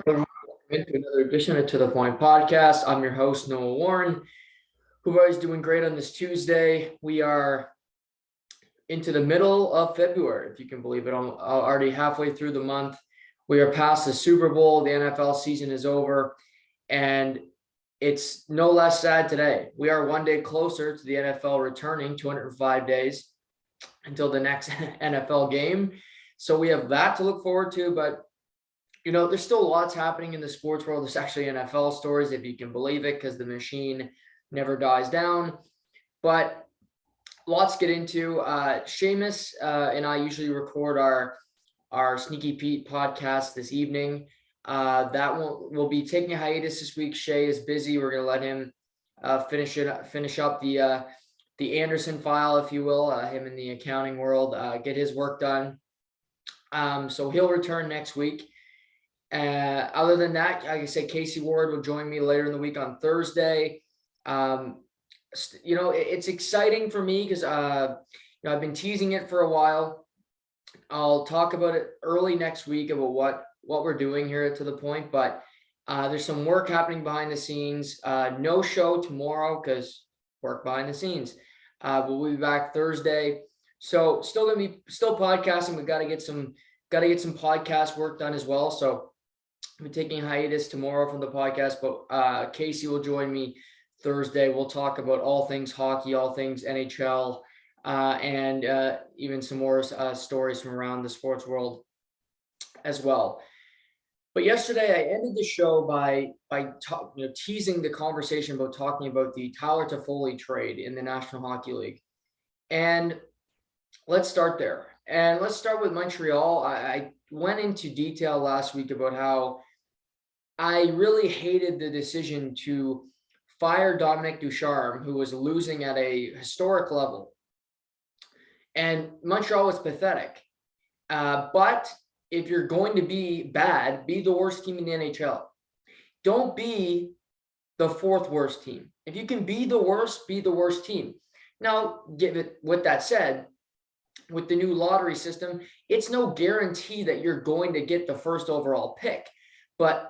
Welcome into another edition of To The Point podcast. I'm your host, Noah Warren. Everybody's doing great on this Tuesday. We are into the middle of February, if you can believe it. I'm already halfway through the month. We are past the Super Bowl. The NFL season is over, and it's no less sad today. We are one day closer to the NFL returning, 205 days until the next NFL game. So we have that to look forward to, but there's still lots happening in the sports world. There's actually NFL stories, if you can believe it, because the machine never dies down. But lots to get into. Seamus and I usually record our Sneaky Pete podcast this evening. That will be taking a hiatus this week. Shay is busy. We're going to let him finish up the Anderson file, if you will, him in the accounting world, get his work done. So he'll return next week. Other than that, like I said, Casey Ward will join me later in the week on Thursday. It's exciting for me because I've been teasing it for a while. I'll talk about it early next week about what we're doing here To The Point, but there's some work happening behind the scenes. No show tomorrow because work behind the scenes. We'll be back Thursday. So still podcasting. We've got to get some podcast work done as well. So I'm taking a hiatus tomorrow from the podcast, but Casey will join me Thursday. We'll talk about all things hockey, all things NHL, and even some more stories from around the sports world as well. But yesterday I ended the show by teasing the conversation about talking about the Tyler Toffoli trade in the National Hockey League. And let's start there. And let's start with Montreal. I went into detail last week about how I really hated the decision to fire Dominic Ducharme, who was losing at a historic level. And Montreal was pathetic. But if you're going to be bad, be the worst team in the NHL. Don't be the fourth worst team. If you can be the worst team. Now, with that said, with the new lottery system, it's no guarantee that you're going to get the first overall pick. But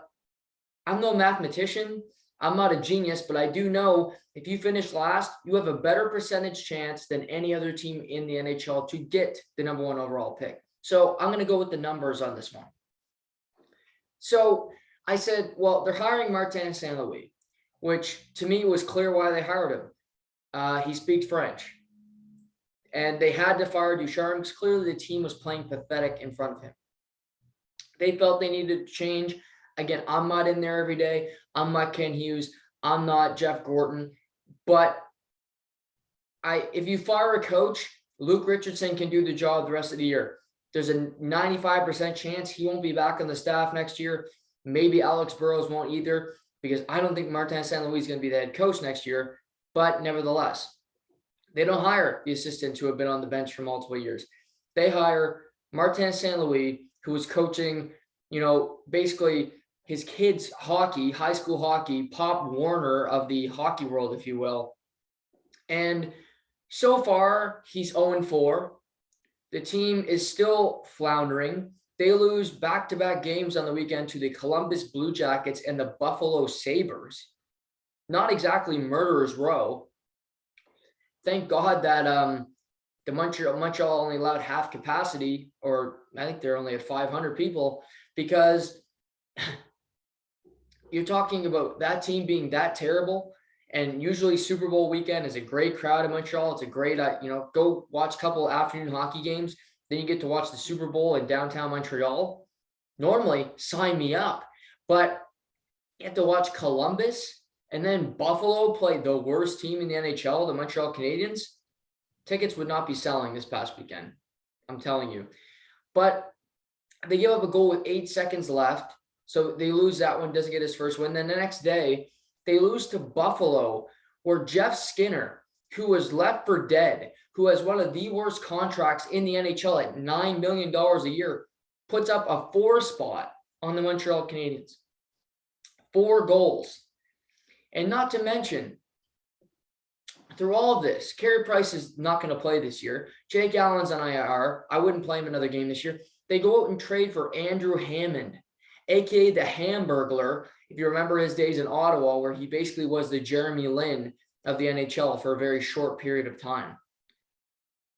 I'm no mathematician. I'm not a genius, but I do know if you finish last, you have a better percentage chance than any other team in the NHL to get the number one overall pick. So I'm going to go with the numbers on this one. So I said, well, they're hiring Martin St. Louis, which to me was clear why they hired him. He speaks French. And they had to fire Ducharme because clearly the team was playing pathetic in front of him. They felt they needed to change. Again, I'm not in there every day. I'm not Ken Hughes. I'm not Jeff Gorton. But if you fire a coach, Luke Richardson can do the job the rest of the year. There's a 95% chance he won't be back on the staff next year. Maybe Alex Burrows won't either, because I don't think Martin St. Louis is going to be the head coach next year. But nevertheless, they don't hire the assistants who have been on the bench for multiple years. They hire Martin St. Louis, who is coaching, basically his kids' hockey, high school hockey, Pop Warner of the hockey world, if you will. And so far, he's 0-4. The team is still floundering. They lose back-to-back games on the weekend to the Columbus Blue Jackets and the Buffalo Sabres. Not exactly murderer's row. Thank God that the Montreal only allowed half capacity, or I think they're only at 500 people, because you're talking about that team being that terrible. And usually Super Bowl weekend is a great crowd in Montreal. It's a great, go watch a couple afternoon hockey games. Then you get to watch the Super Bowl in downtown Montreal. Normally, sign me up. But you have to watch Columbus and then Buffalo play the worst team in the NHL, the Montreal Canadiens. Tickets would not be selling this past weekend. I'm telling you. But they give up a goal with 8 seconds left. So they lose that one, doesn't get his first win. Then the next day, they lose to Buffalo, where Jeff Skinner, who was left for dead, who has one of the worst contracts in the NHL at $9 million a year, puts up a 4 spot on the Montreal Canadiens. 4 goals. And not to mention, through all of this, Carey Price is not going to play this year. Jake Allen's on IR. I wouldn't play him another game this year. They go out and trade for Andrew Hammond. aka the Hamburglar, if you remember his days in Ottawa, where he basically was the Jeremy Lin of the NHL for a very short period of time.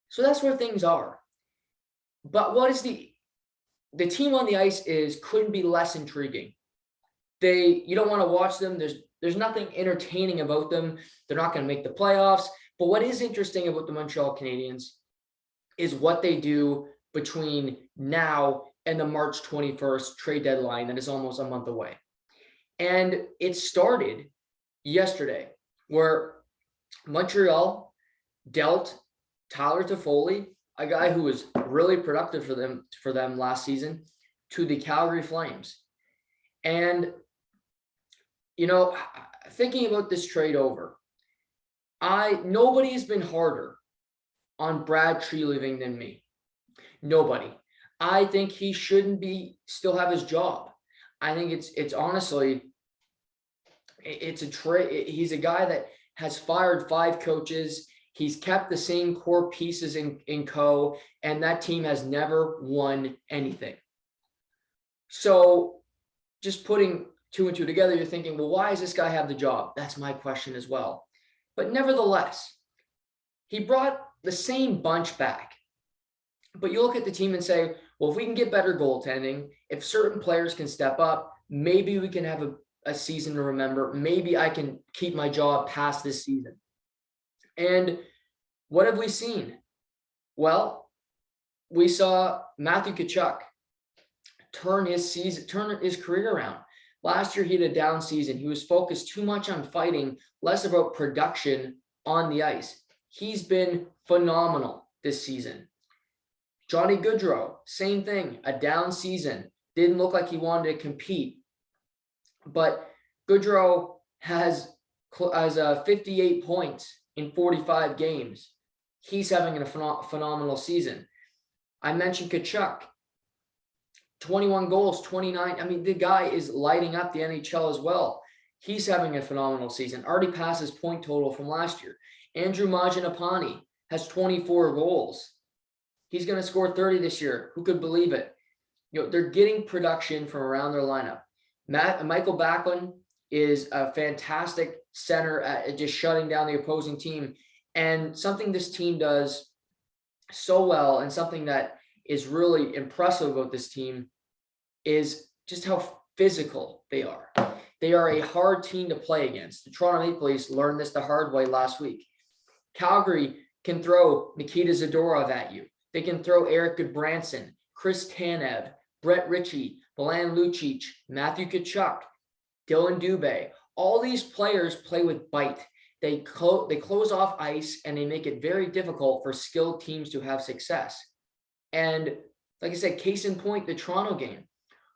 So that's where things are. But what is the team on the ice couldn't be less intriguing. You don't want to watch them. There's nothing entertaining about them. They're not going to make the playoffs. But what is interesting about the Montreal Canadiens is what they do between now and the March 21st trade deadline that is almost a month away. And it started yesterday, where Montreal dealt Tyler Toffoli, a guy who was really productive for them last season, to the Calgary Flames. And, thinking about this trade over, nobody's been harder on Brad Treliving than me. Nobody. I think he shouldn't still have his job. I think it's honestly, it's a trade. He's a guy that has fired 5 coaches. He's kept the same core pieces in co, and that team has never won anything. So just putting 2 and 2 together, you're thinking, well, why does this guy have the job? That's my question as well. But nevertheless, he brought the same bunch back. But you look at the team and say, well, if we can get better goaltending, if certain players can step up, maybe we can have a season to remember. Maybe I can keep my job past this season. And what have we seen? Well, we saw Matthew Tkachuk turn his career around. Last year, he had a down season. He was focused too much on fighting, less about production on the ice. He's been phenomenal this season. Johnny Goodro, same thing, a down season. Didn't look like he wanted to compete. But Goodro has 58 points in 45 games. He's having a phenomenal season. I mentioned Tkachuk, 21 goals, 29. I mean, the guy is lighting up the NHL as well. He's having a phenomenal season. Already passed his point total from last year. Andrew Mangiapane has 24 goals. He's going to score 30 this year. Who could believe it? They're getting production from around their lineup. Michael Backlund is a fantastic center at just shutting down the opposing team. And something this team does so well, and something that is really impressive about this team, is just how physical they are. They are a hard team to play against. The Toronto Maple Leafs learned this the hard way last week. Calgary can throw Nikita Zadorov at you. They can throw Eric Goodbranson, Chris Tanev, Brett Ritchie, Milan Lucic, Matthew Tkachuk, Dylan Dubé. All these players play with bite. They close off ice, and they make it very difficult for skilled teams to have success. And like I said, case in point, the Toronto game.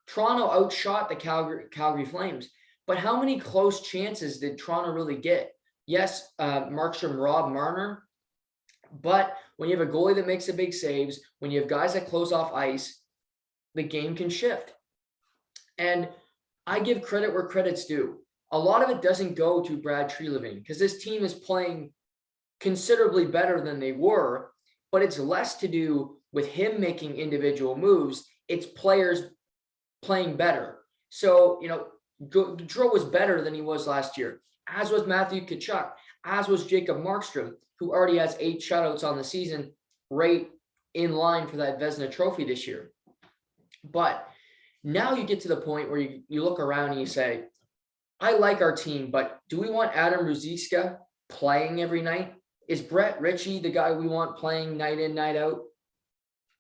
Toronto outshot the Calgary Flames, but how many close chances did Toronto really get? Yes, Markstrom robbed Marner, but when you have a goalie that makes the big saves, when you have guys that close off ice, the game can shift. And I give credit where credit's due. A lot of it doesn't go to Brad Treliving, because this team is playing considerably better than they were, but it's less to do with him making individual moves. It's players playing better. So, Goodro was better than he was last year, as was Matthew Tkachuk, as was Jacob Markstrom, who already has 8 shutouts on the season, right in line for that Vezina Trophy this year. But now you get to the point where you look around and you say, I like our team, but do we want Adam Ruzicka playing every night? Is Brett Ritchie the guy we want playing night in, night out?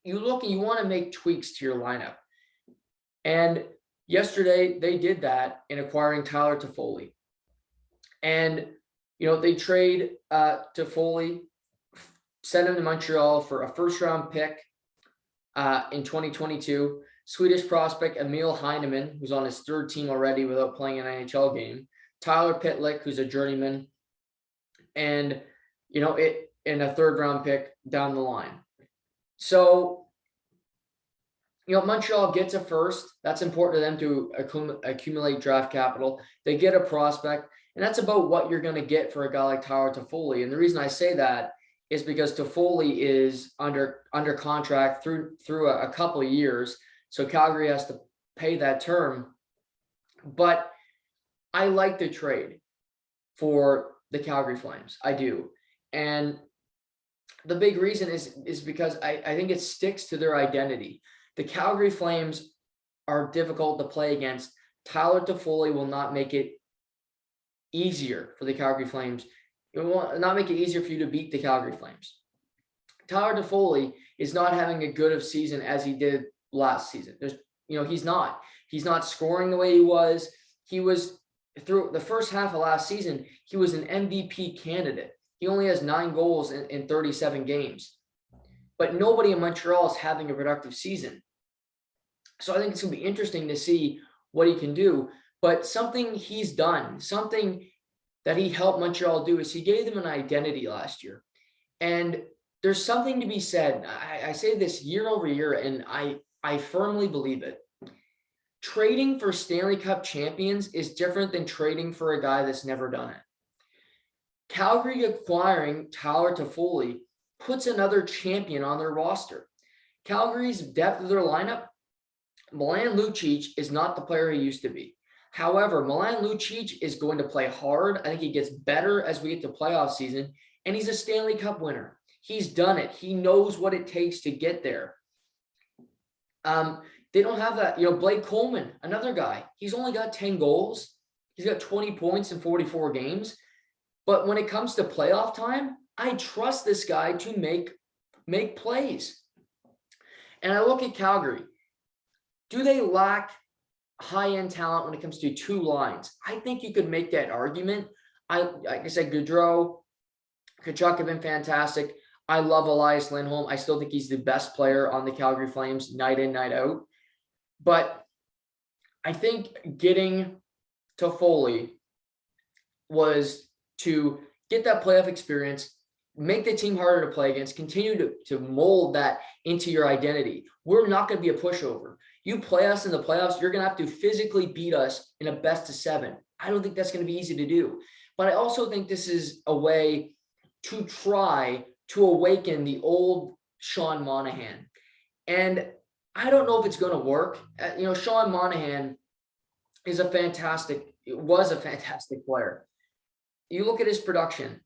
You look and you want to make tweaks to your lineup. And yesterday they did that in acquiring Tyler Toffoli. And, they trade Toffoli, sent him to Montreal for a first-round pick in 2022. Swedish prospect Emil Heineman, who's on his 3rd team already without playing an NHL game. Tyler Pitlick, who's a journeyman. And, in a 3rd-round pick down the line. So, Montreal gets a first. That's important to them to accumulate draft capital. They get a prospect, and that's about what you're going to get for a guy like Tyler Toffoli. And the reason I say that is because Toffoli is under contract through a couple of years. So Calgary has to pay that term. But I like the trade for the Calgary Flames. I do. And the big reason is because I think it sticks to their identity. The Calgary Flames are difficult to play against. Tyler Toffoli will not make it easier for the Calgary Flames. It will not make it easier for you to beat the Calgary Flames. Tyler Toffoli is not having a good of season as he did last season. He's not. He's not scoring the way he was. He was through the first half of last season, he was an MVP candidate. He only has 9 goals in 37 games. But nobody in Montreal is having a productive season. So I think it's going to be interesting to see what he can do. But something he's done, something that he helped Montreal do, is he gave them an identity last year. And there's something to be said. I say this year over year, and I firmly believe it. Trading for Stanley Cup champions is different than trading for a guy that's never done it. Calgary acquiring Tyler Toffoli puts another champion on their roster. Calgary's depth of their lineup, Milan Lucic is not the player he used to be. However, Milan Lucic is going to play hard. I think he gets better as we get to playoff season, and he's a Stanley Cup winner. He's done it. He knows what it takes to get there. They don't have that. Blake Coleman, another guy. He's only got 10 goals. He's got 20 points in 44 games. But when it comes to playoff time, I trust this guy to make plays. And I look at Calgary. Do they lack high-end talent when it comes to 2 lines? I think you could make that argument. Like I said, Goodro, Tkachuk have been fantastic. I love Elias Lindholm. I still think he's the best player on the Calgary Flames night in, night out. But I think getting Toffoli was to get that playoff experience, make the team harder to play against, continue to mold that into your identity. We're not going to be a pushover. You play us in the playoffs, you're going to have to physically beat us in a best of 7. I don't think that's going to be easy to do. But I also think this is a way to try to awaken the old Sean Monahan. And I don't know if it's going to work. Sean Monahan was a fantastic player. You look at his production.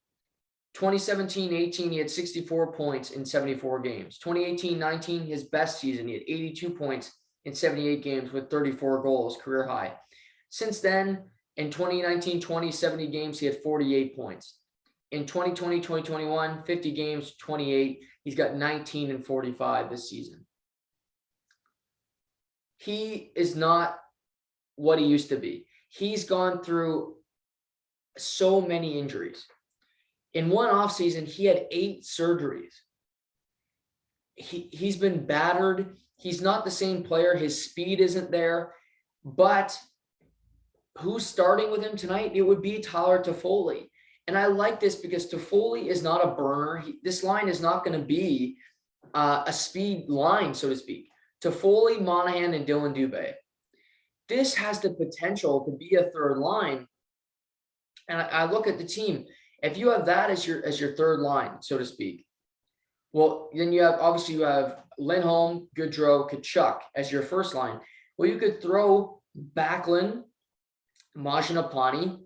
2017-18, he had 64 points in 74 games. 2018-19, his best season, he had 82 points in 78 games with 34 goals, career high. Since then, in 2019-20, 70 games, he had 48 points. In 2020-2021, 50 games, 28. He's got 19 and 45 this season. He is not what he used to be. He's gone through so many injuries. In one offseason, he had 8 surgeries. He's been battered. He's not the same player. His speed isn't there. But who's starting with him tonight? It would be Tyler Toffoli. And I like this because Toffoli is not a burner. This line is not going to be a speed line, so to speak. Toffoli, Monahan, and Dylan Dubé. This has the potential to be a third line. And I look at the team. If you have that as your third line, so to speak, well, then you have Lindholm, Goodro, Tkachuk as your first line. Well, you could throw Backlund, Majanapani,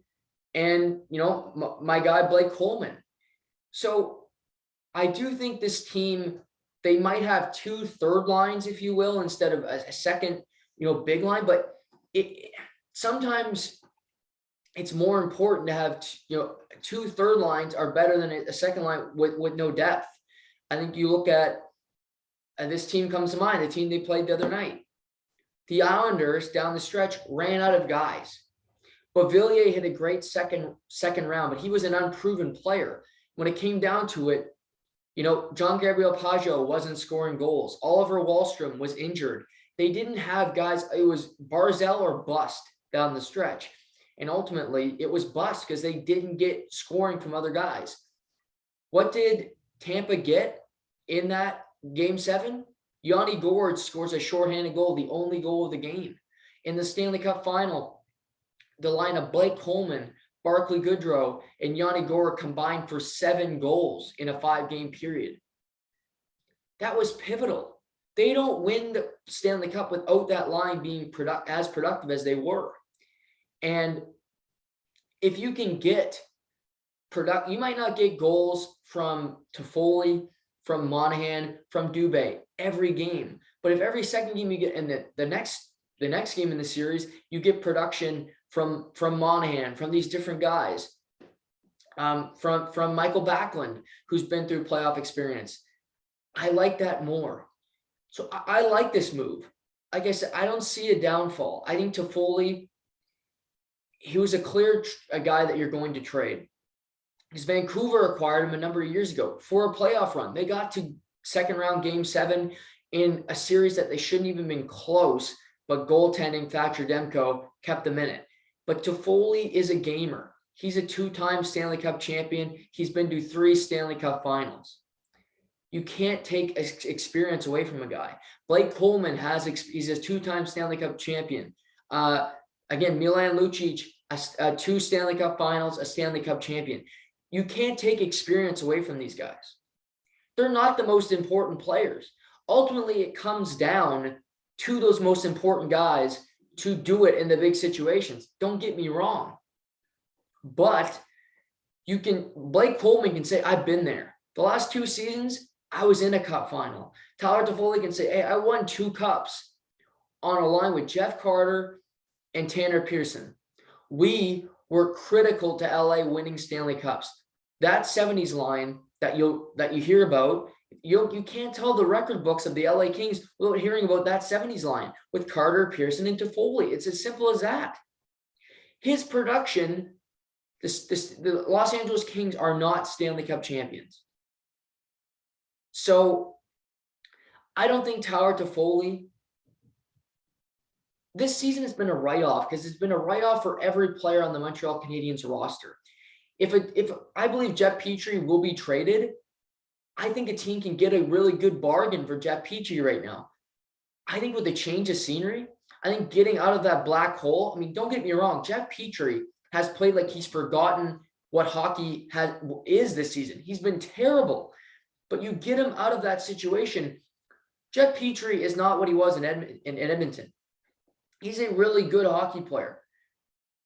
and my guy Blake Coleman. So I do think this team, they might have 2 third lines, if you will, instead of a second, big line. But sometimes it's more important to have 2 third lines are better than a second line with no depth. I think you look at this team comes to mind, the team they played the other night. The Islanders down the stretch ran out of guys. Beauvillier had a great second round, but he was an unproven player. When it came down to it, John Gabriel Pageau wasn't scoring goals. Oliver Wahlstrom was injured. They didn't have guys. It was Barzal or bust down the stretch. And ultimately, it was bust because they didn't get scoring from other guys. What did Tampa get in that Game 7? Yanni Gourde scores a shorthanded goal, the only goal of the game. In the Stanley Cup Final, the line of Blake Coleman, Barclay Goodrow, and Yanni Gourde combined for 7 goals in a 5-game period. That was pivotal. They don't win the Stanley Cup without that line being as productive as they were. And if you can get you might not get goals from Toffoli, from Monahan, from Dubé every game. But if every second game you get, and the next game in the series, you get production from Monahan, from these different guys, from Michael Backlund, who's been through playoff experience. I like that more. So I like this move. Like I said, I don't see a downfall. I think Toffoli, he was a guy that you're going to trade. Because Vancouver acquired him a number of years ago for a playoff run. They got to second round game 7 in a series that they shouldn't even been close, but goaltending Thatcher Demko kept them in it. But Toffoli is a gamer. He's a 2-time Stanley Cup champion. He's been to 3 Stanley Cup finals. You can't take experience away from a guy. Blake Coleman he's a 2-time Stanley Cup champion. Again, Milan Lucic, 2 Stanley Cup finals, a Stanley Cup champion. You can't take experience away from these guys. They're not the most important players. Ultimately, it comes down to those most important guys to do it in the big situations. Don't get me wrong. But Blake Coleman can say, I've been there. The last 2 seasons, I was in a cup final. Tyler Toffoli can say, hey, I won 2 cups on a line with Jeff Carter and Tanner Pearson. We were critical to LA winning Stanley Cups. That 70s line that you hear about, you can't tell the record books of the LA Kings without hearing about that 70s line with Carter, Pearson, and Toffoli. It's as simple as that. His production, the Los Angeles Kings are not Stanley Cup champions. So I don't think Tyler Toffoli, this season has been a write-off because it's been a write-off for every player on the Montreal Canadiens roster. If I believe Jeff Petrie will be traded, I think a team can get a really good bargain for Jeff Petrie right now. I think with the change of scenery, I think getting out of that black hole, I mean, don't get me wrong, Jeff Petrie has played like he's forgotten what hockey is this season. He's been terrible. But you get him out of that situation. Jeff Petrie is not what he was in Edmonton. He's a really good hockey player.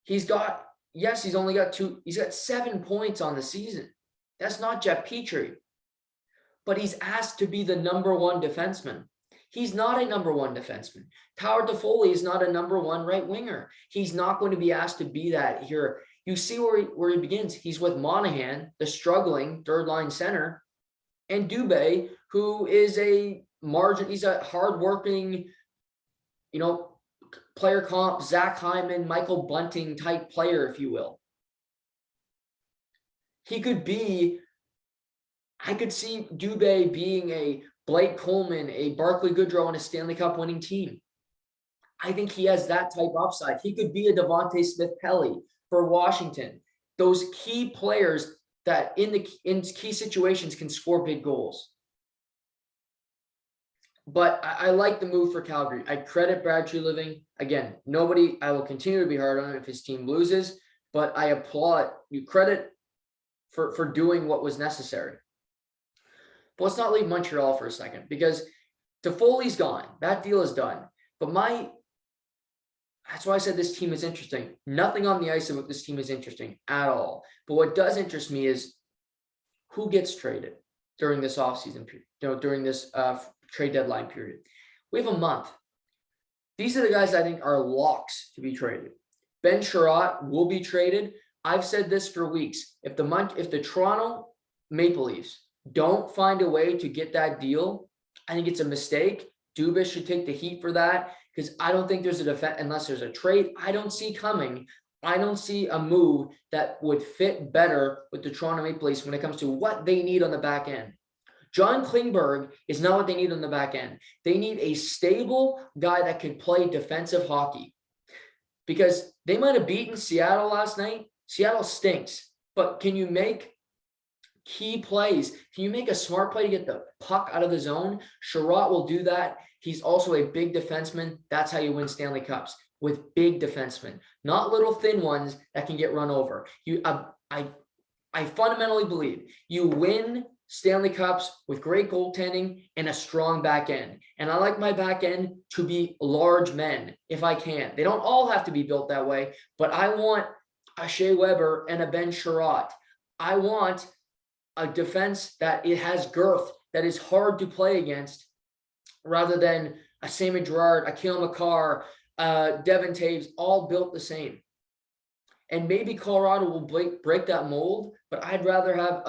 He's only got 7 points on the season. That's not Jeff Petrie. But he's asked to be the number 1 defenseman. He's not a number 1 defenseman. Tyler Toffoli is not a number 1 right winger. He's not going to be asked to be that here. You see where he begins. He's with Monahan, the struggling third-line center, and Dubé, who is he's a hardworking, player comp, Zach Hyman, Michael Bunting type player, if you will. I could see Dubé being a Blake Coleman, a Barclay Goodrow on a Stanley Cup winning team. I think he has that type upside. He could be a Devontae Smith-Pelly for Washington. Those key players that in key situations can score big goals. But I like the move for Calgary. I credit Brad Treliving. Again, I will continue to be hard on him if his team loses, but I applaud you credit for doing what was necessary. But let's not leave Montreal for a second, because Toffoli's gone. That deal is done. But that's why I said this team is interesting. Nothing on the ice about this team is interesting at all. But what does interest me is who gets traded during this offseason period, during this trade deadline period. We have a month. These are the guys I think are locks to be traded. Ben Sherratt will be traded. I've said this for weeks. If the Toronto Maple Leafs don't find a way to get that deal, I think it's a mistake. Dubas should take the heat for that, because I don't think there's a defense unless there's a trade I don't see coming. I don't see a move that would fit better with the Toronto Maple Leafs when it comes to what they need on the back end. John Klingberg is not what they need on the back end. They need a stable guy that can play defensive hockey, because they might have beaten Seattle last night. Seattle stinks, but can you make key plays? Can you make a smart play to get the puck out of the zone? Sherratt will do that. He's also a big defenseman. That's how you win Stanley Cups, with big defensemen, not little thin ones that can get run over. I fundamentally believe you win Stanley Cups with great goaltending and a strong back end. And I like my back end to be large men if I can. They don't all have to be built that way, but I want a Shea Weber and a Ben Sherratt. I want a defense that it has girth, that is hard to play against, rather than a Sammy Girard, a Cale Makar, Devin Taves, all built the same. And maybe Colorado will break that mold, but I'd rather have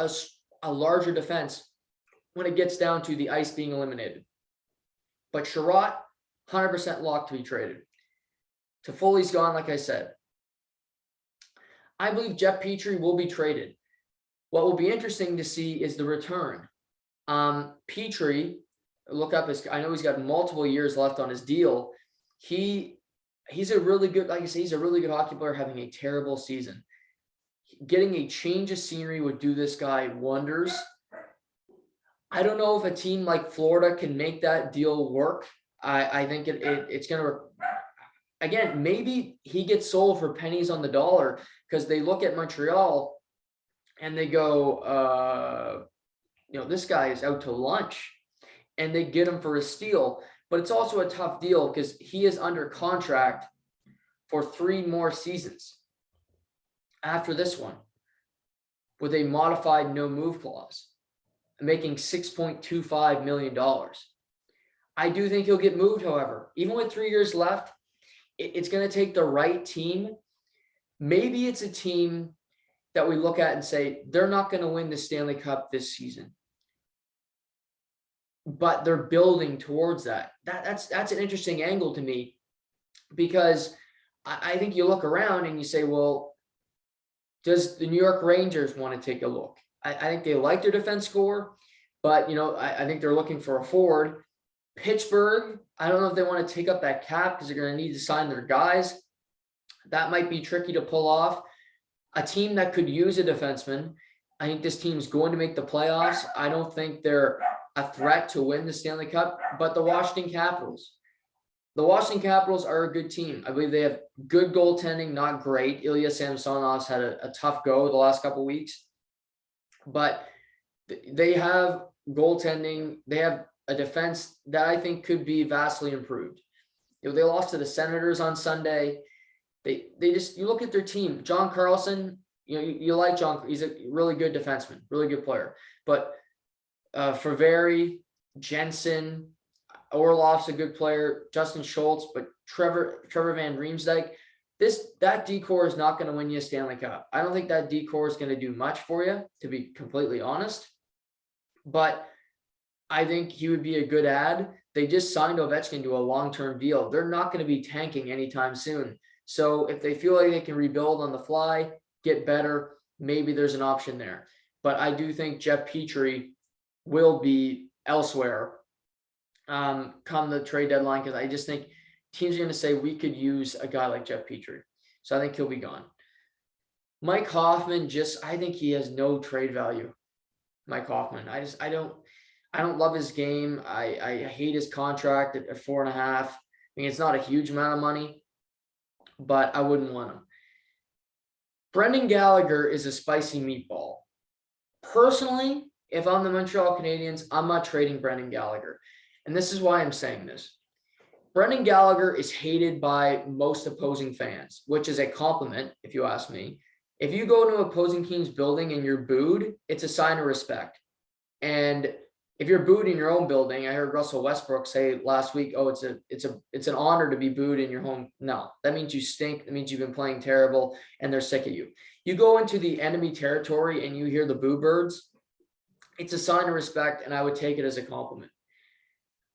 a larger defense when it gets down to the ice being eliminated. But Sherratt, 100% locked to be traded. Toffoli's gone, like I said. I believe Jeff Petrie will be traded. What will be interesting to see is the return. Petrie, look up his, I know he's got multiple years left on his deal. He's a really good, like I say, he's a really good hockey player having a terrible season. Getting a change of scenery would do this guy wonders. I don't know if a team like Florida can make that deal work. I think it's going to, again, maybe he gets sold for pennies on the dollar because they look at Montreal and they go, this guy is out to lunch, and they get him for a steal. But it's also a tough deal because he is under contract for 3 more seasons after this one with a modified no move clause, making $6.25 million. I do think he'll get moved, however. Even with 3 years left, it's going to take the right team. Maybe it's a team that we look at and say, they're not going to win the Stanley Cup this season, but they're building towards that. That's an interesting angle to me, because I think you look around and you say, well, does the New York Rangers want to take a look? I think they like their defense score, but I think they're looking for a forward. Pittsburgh, I don't know if they want to take up that cap because they're going to need to sign their guys. That might be tricky to pull off. A team that could use a defenseman. I think this team's going to make the playoffs. I don't think they're a threat to win the Stanley Cup, but the Washington Capitals. The Washington Capitals are a good team. I believe they have good goaltending, not great. Ilya Samsonov's had a tough go the last couple of weeks, but they have goaltending. They have a defense that I think could be vastly improved. They lost to the Senators on Sunday. They just, you look at their team. John Carlson, you like John. He's a really good defenseman, really good player. But Faveri, Jensen, Orlov's a good player. Justin Schultz, but Trevor Van Riemsdyk. That D-core is not going to win you a Stanley Cup. I don't think that D-core is going to do much for you, to be completely honest. But I think he would be a good add. They just signed Ovechkin to a long-term deal. They're not going to be tanking anytime soon. So if they feel like they can rebuild on the fly, get better, maybe there's an option there. But I do think Jeff Petrie will be elsewhere come the trade deadline, because I just think teams are going to say we could use a guy like Jeff Petrie. So I think he'll be gone. Mike Hoffman, I think he has no trade value. Mike Hoffman. I don't love his game. I hate his contract at 4.5. I mean, it's not a huge amount of money, but I wouldn't want him. Brendan Gallagher is a spicy meatball. Personally, if I'm the Montreal Canadiens, I'm not trading Brendan Gallagher. And this is why I'm saying this. Brendan Gallagher is hated by most opposing fans, which is a compliment, if you ask me. If you go to an opposing team's building and you're booed, it's a sign of respect. And if you're booed in your own building, I heard Russell Westbrook say last week, oh, it's an honor to be booed in your home. No, that means you stink. That means you've been playing terrible and they're sick of you. You go into the enemy territory and you hear the boo birds, it's a sign of respect, and I would take it as a compliment.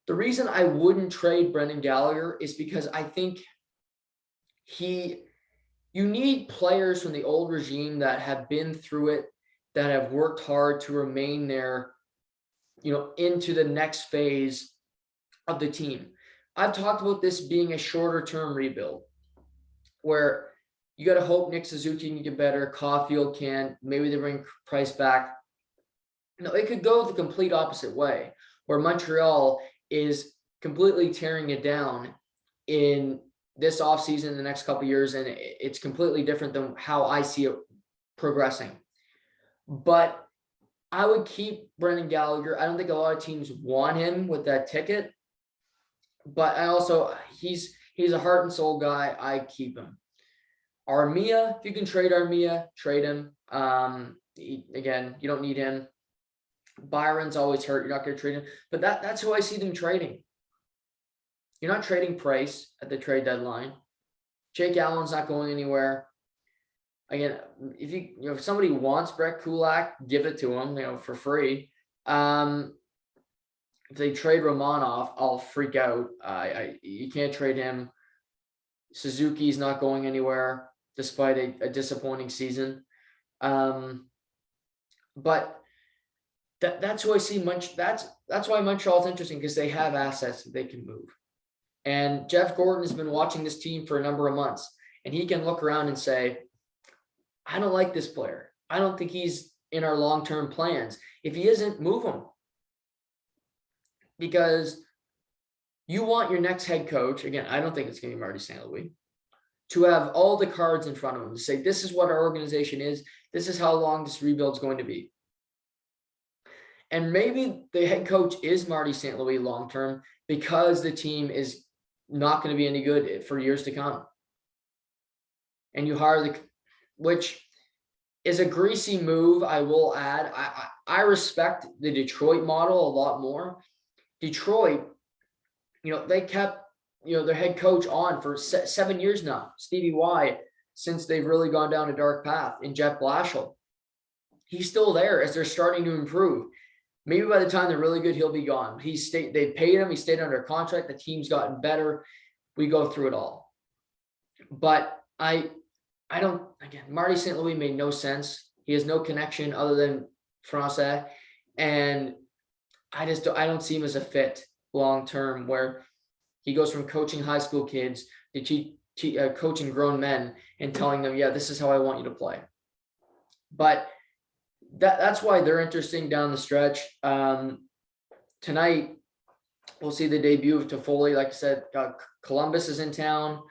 The reason I wouldn't trade Brendan Gallagher is because I think you need players from the old regime that have been through it, that have worked hard to remain there, into the next phase of the team. I've talked about this being a shorter term rebuild where you got to hope Nick Suzuki can get better. Caulfield can, maybe they bring Price back. No, it could go the complete opposite way, where Montreal is completely tearing it down in this offseason, the next couple of years, and it's completely different than how I see it progressing. But I would keep Brendan Gallagher. I don't think a lot of teams want him with that ticket, but he's a heart and soul guy. I keep him. Armia, if you can trade Armia, trade him. Again, you don't need him. Byron's always hurt. You're not going to trade him, but that's who I see them trading. You're not trading Price at the trade deadline. Jake Allen's not going anywhere. Again, if somebody wants Brett Kulak, give it to him, for free. If they trade Romanov, I'll freak out. You can't trade him. Suzuki's not going anywhere despite a disappointing season. But that's who I see. That's why Montreal's interesting, because they have assets that they can move. And Jeff Gordon has been watching this team for a number of months, and he can look around and say, I don't like this player. I don't think he's in our long-term plans. If he isn't, move him. Because you want your next head coach, again, I don't think it's going to be Marty St. Louis, to have all the cards in front of him to say, this is what our organization is. This is how long this rebuild is going to be. And maybe the head coach is Marty St. Louis long-term, because the team is not going to be any good for years to come. And you hire which is a greasy move, I will add. I respect the Detroit model a lot more. Detroit, they kept, their head coach on for 7 years now, Stevie Y, since they've really gone down a dark path, in Jeff Blashill. He's still there as they're starting to improve. Maybe by the time they're really good, he'll be gone. They paid him. He stayed under contract. The team's gotten better. We go through it all. But I don't, again, Marty St. Louis made no sense. He has no connection other than Francais. And I don't see him as a fit long-term, where he goes from coaching high school kids to coaching grown men and telling them, yeah, this is how I want you to play. But that's why they're interesting down the stretch. Tonight, we'll see the debut of Toffoli. Like I said, Columbus is in town.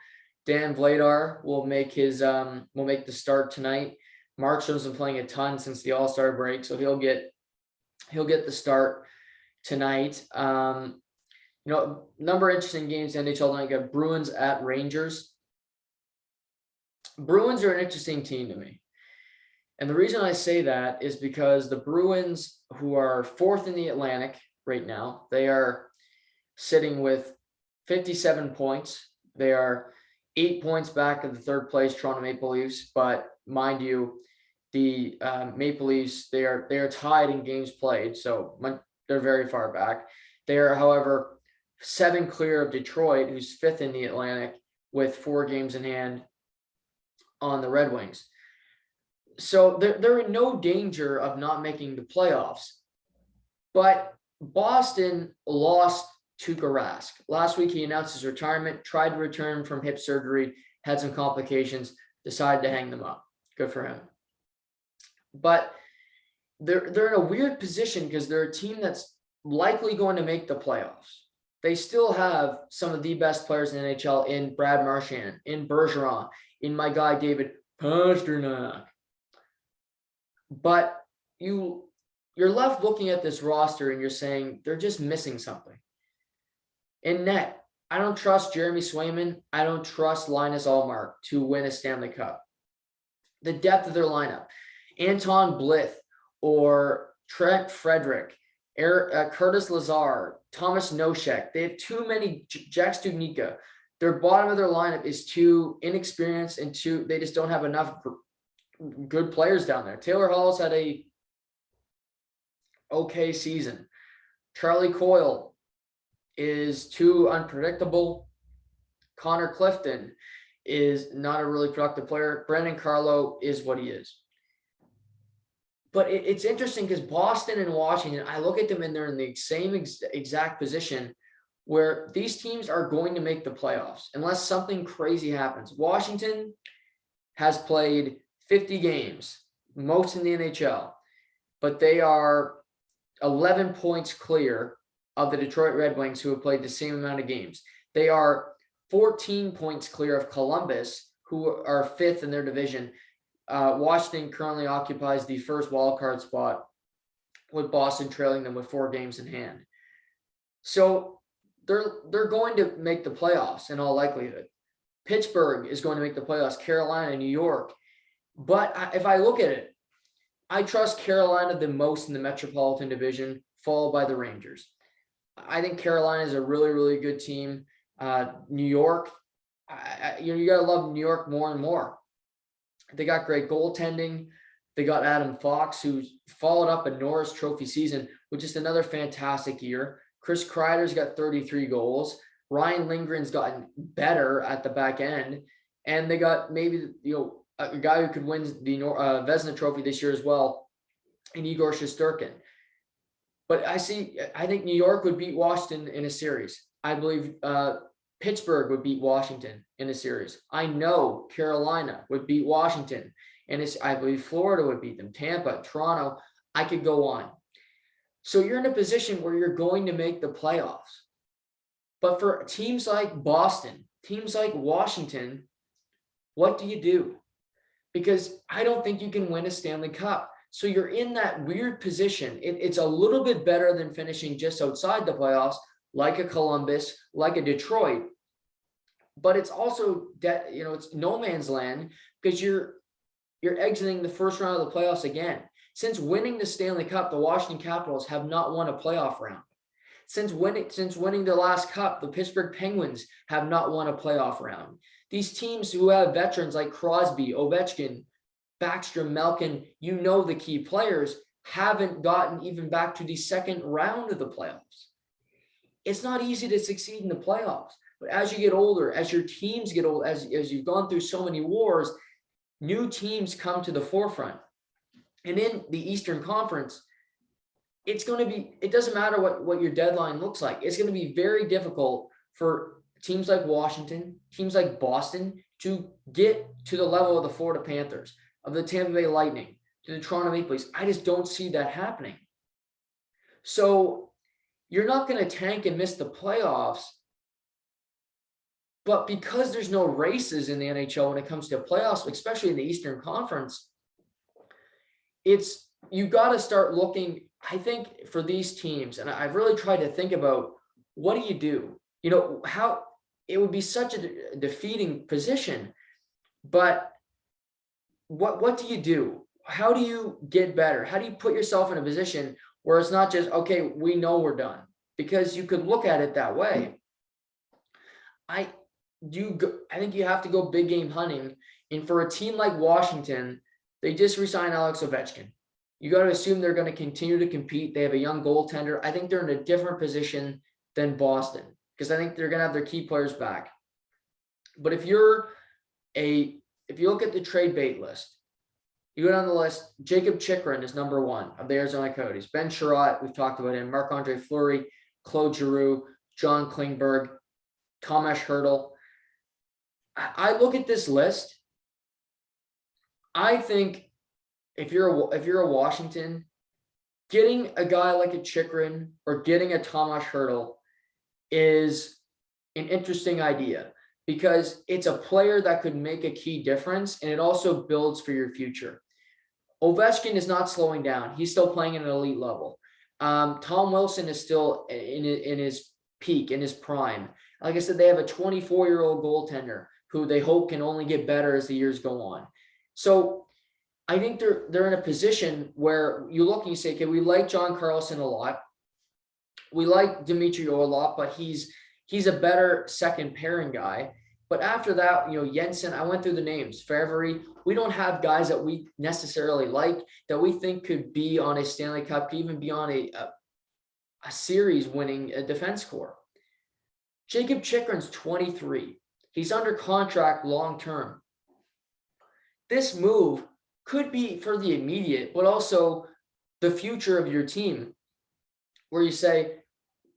Dan Vladar will make the start tonight. Markstrom's been playing a ton since the All-Star break, so he'll get the start tonight. Number of interesting games in NHL tonight. You got Bruins at Rangers. Bruins are an interesting team to me. And the reason I say that is because the Bruins, who are fourth in the Atlantic right now, they are sitting with 57 points. They are 8 points back of the third place Toronto Maple Leafs. But mind you, the Maple Leafs, they are tied in games played, so they're very far back. They are, however, 7 clear of Detroit, who's fifth in the Atlantic, with 4 games in hand on the Red Wings. So they're in no danger of not making the playoffs. But Boston lost Tuukka Rask. Last week, he announced his retirement, tried to return from hip surgery, had some complications, decided to hang them up. Good for him. But they're in a weird position because they're a team that's likely going to make the playoffs. They still have some of the best players in the NHL in Brad Marchand, in Bergeron, in my guy David Pastrnak. But you're left looking at this roster and you're saying they're just missing something. In net, I don't trust Jeremy Swayman. I don't trust Linus Ullmark to win a Stanley Cup. The depth of their lineup, Anton Blith or Trent Frederick, Curtis Lazar, Thomas Nosek. They have too many. Jack Studnicka. Their bottom of their lineup is too inexperienced and they just don't have enough good players down there. Taylor Hall's had a okay season. Charlie Coyle is too unpredictable. Connor Clifton is not a really productive player. Brendan Carlo is what he is. But it's interesting because Boston and Washington, I look at them and they're in the same exact position where these teams are going to make the playoffs unless something crazy happens. Washington has played 50 games, most in the NHL, but they are 11 points clear of the Detroit Red Wings, who have played the same amount of games. They are 14 points clear of Columbus, who are fifth in their division. Washington currently occupies the first wildcard spot with Boston trailing them with 4 games in hand. So they're going to make the playoffs in all likelihood. Pittsburgh is going to make the playoffs, Carolina, New York. But if I look at it, I trust Carolina the most in the Metropolitan Division, followed by the Rangers. I think Carolina is a really, really good team. New York, you got to love New York more and more. They got great goaltending. They got Adam Fox, who's followed up a Norris Trophy season with just another fantastic year. Chris Kreider's got 33 goals. Ryan Lindgren's gotten better at the back end. And they got maybe, a guy who could win the Vezina Trophy this year as well, and Igor Shesterkin. But I think New York would beat Washington in a series. I believe Pittsburgh would beat Washington in a series. I know Carolina would beat Washington. And I believe Florida would beat them. Tampa, Toronto, I could go on. So you're in a position where you're going to make the playoffs. But for teams like Boston, teams like Washington, what do you do? Because I don't think you can win a Stanley Cup. So you're in that weird position. It's a little bit better than finishing just outside the playoffs, like a Columbus, like a Detroit. But it's also it's no man's land because you're exiting the first round of the playoffs again. Since winning the Stanley Cup, the Washington Capitals have not won a playoff round. Since winning the last cup, the Pittsburgh Penguins have not won a playoff round. These teams who have veterans like Crosby, Ovechkin, Backstrom, Malkin, the key players, haven't gotten even back to the second round of the playoffs. It's not easy to succeed in the playoffs. But as you get older, as your teams get old, as you've gone through so many wars, new teams come to the forefront. And in the Eastern Conference, it doesn't matter what your deadline looks like. It's going to be very difficult for teams like Washington, teams like Boston to get to the level of the Florida Panthers, of the Tampa Bay Lightning, to the Toronto Maple Leafs. I just don't see that happening. So you're not going to tank and miss the playoffs. But because there's no races in the NHL when it comes to playoffs, especially in the Eastern Conference, you got to start looking, I think, for these teams. And I've really tried to think about, what do you do? How it would be such a defeating position, but what do you do? How do you get better? How do you put yourself in a position where it's not just, okay, we know we're done? Because you could look at it that way. I think you have to go big game hunting. And for a team like Washington, they just re-signed Alex Ovechkin. You got to assume they're going to continue to compete. They have a young goaltender. I think they're in a different position than Boston because I think they're going to have their key players back. But if you look at the trade bait list, you go down the list, Jacob Chychrun is number 1 of the Arizona Coyotes. Ben Sherratt, we've talked about him. Marc-Andre Fleury, Claude Giroux, John Klingberg, Tomas Hertl. I look at this list. I think if you're a Washington, getting a guy like a Chychrun or getting a Tomas Hertl is an interesting idea because it's a player that could make a key difference, and it also builds for your future. Ovechkin is not slowing down. He's still playing at an elite level. Tom Wilson is still in his peak, in his prime. Like I said, they have a 24-year-old goaltender who they hope can only get better as the years go on. So I think they're in a position where you look and you say, okay, we like John Carlson a lot. We like Dmitry Orlov, but he's a better second pairing guy. But after that, Jensen, I went through the names. Favre, we don't have guys that we necessarily like that we think could be on a Stanley Cup, could even be on a series winning a defense corps. Jacob Chychrun's 23. He's under contract long-term. This move could be for the immediate, but also the future of your team, where you say,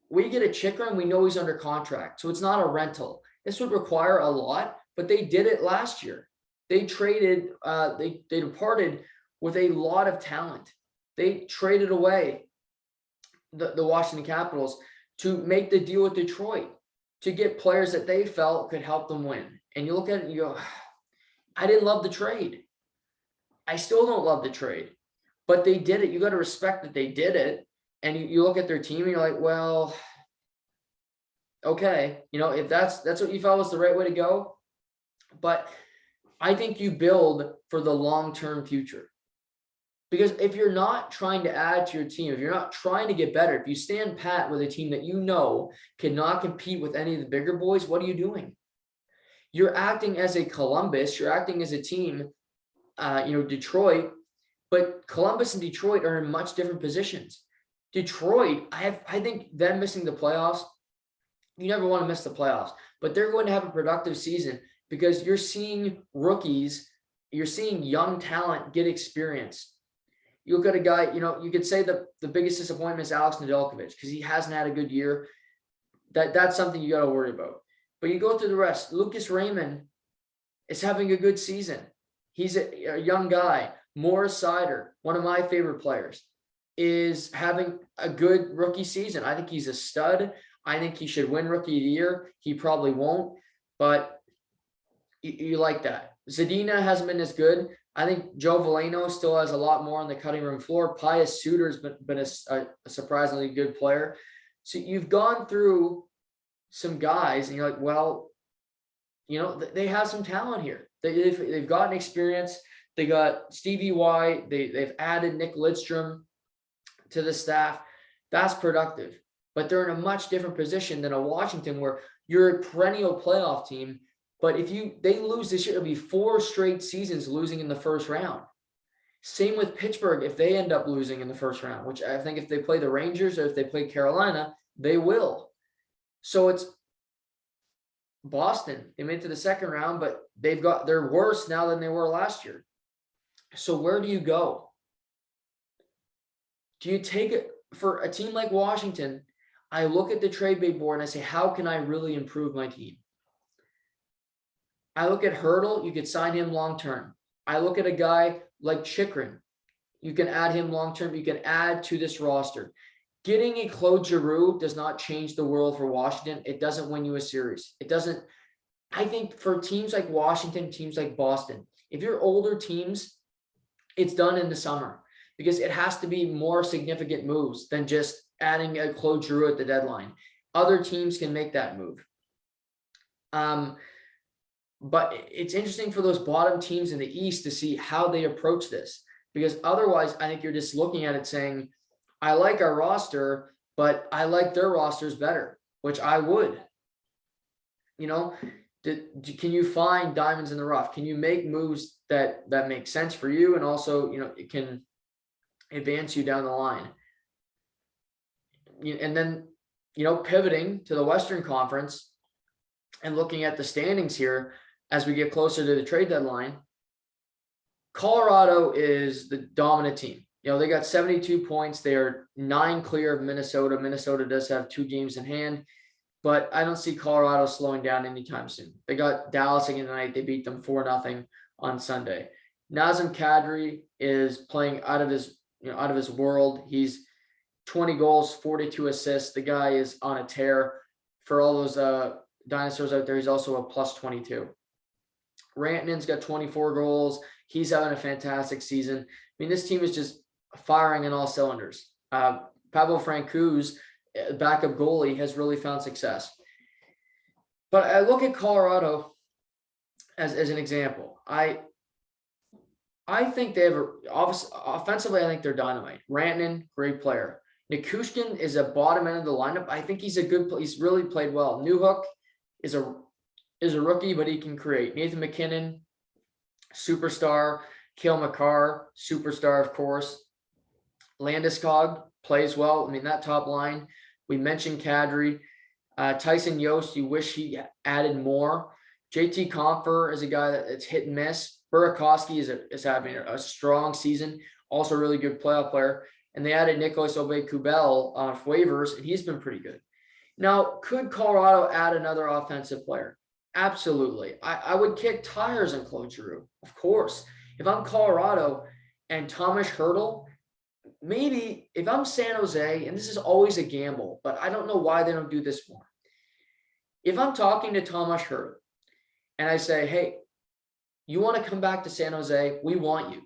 we get a Chychrun, we know he's under contract. So it's not a rental. This would require a lot, but they did it last year. They traded, they departed with a lot of talent. They traded away the Washington Capitals to make the deal with Detroit, to get players that they felt could help them win. And you look at it and you go, I didn't love the trade. I still don't love the trade. but they did it. You got to respect that they did it. And you look at their team and you're like, well, okay, if that's what you felt was the right way to go. But I think you build for the long-term future. Because if you're not trying to add to your team, if you're not trying to get better, if you stand pat with a team that cannot compete with any of the bigger boys, what are you doing? You're acting as a Columbus, you're acting as a team, Detroit, but Columbus and Detroit are in much different positions. Detroit, I think them missing the playoffs, you never want to miss the playoffs, but they're going to have a productive season because you're seeing rookies, you're seeing young talent get experience. You look at a guy, you could say the biggest disappointment is Alex Nedeljkovic because he hasn't had a good year. That's something you got to worry about. But you go through the rest. Lucas Raymond is having a good season. He's a young guy. Morris Seider, one of my favorite players, is having a good rookie season. I think he's a stud. I think he should win Rookie of the Year. He probably won't, but you like that. Zadina hasn't been as good. I think Joe Veleno still has a lot more on the cutting room floor. Pius Suter's been a surprisingly good player. So you've gone through some guys and you're like, well, they have some talent here. They've gotten experience. They got Stevie Y. They've added Nick Lidstrom to the staff. That's productive. But they're in a much different position than a Washington where you're a perennial playoff team. But if they lose this year, it'll be 4 straight seasons losing in the first round. Same with Pittsburgh if they end up losing in the first round, which I think if they play the Rangers or if they play Carolina, they will. So it's Boston. They made it to the second round, but they're worse now than they were last year. So where do you go? Do you take it for a team like Washington? I look at the trade bait board and I say, how can I really improve my team? I look at Hertl, you could sign him long-term. I look at a guy like Chychrun. You can add him long-term. You can add to this roster. Getting a Claude Giroux does not change the world for Washington. It doesn't win you a series. It doesn't. I think for teams like Washington, teams like Boston, if you're older teams, it's done in the summer because it has to be more significant moves than just adding a Claude Giroux at the deadline. Other teams can make that move. But it's interesting for those bottom teams in the East to see how they approach this, because otherwise I think you're just looking at it saying, I like our roster, but I like their rosters better, which I would. Can you find diamonds in the rough? Can you make moves that make sense for you? And also, it can advance you down the line. And then, pivoting to the Western Conference and looking at the standings here, as we get closer to the trade deadline, Colorado is the dominant team. They got 72 points. They are 9 clear of Minnesota. Minnesota does have 2 games in hand, but I don't see Colorado slowing down anytime soon. They got Dallas again tonight. They beat them 4-0 on Sunday. Nazem Kadri is playing out of his world. He's 20 goals, 42 assists. The guy is on a tear. For all those dinosaurs out there, he's also a plus 22. Rantanen's got 24 goals. He's having a fantastic season. I mean, this team is just firing on all cylinders. Pavel Francouz, backup goalie, has really found success. But I look at Colorado as an example. I think they have offensively, I think they're dynamite. Rantanen, great player. Nichushkin is a bottom end of the lineup. I think he's he's really played well. Newhook is a rookie, but he can create. Nathan McKinnon, superstar. Cale Makar, superstar, of course. Landeskog plays well. I mean, that top line, we mentioned Kadri. Tyson Yost, you wish he added more. JT Compher is a guy that's hit and miss. Burakovsky is having a strong season, also a really good playoff player. And they added Nicolas Aube-Kubel on waivers, and he's been pretty good. Now, could Colorado add another offensive player? Absolutely. I would kick tires on Claude Giroux, of course. If I'm Colorado and Tomas Hertl, maybe if I'm San Jose, and this is always a gamble, but I don't know why they don't do this more. If I'm talking to Tomas Hertl and I say, hey, you want to come back to San Jose? We want you.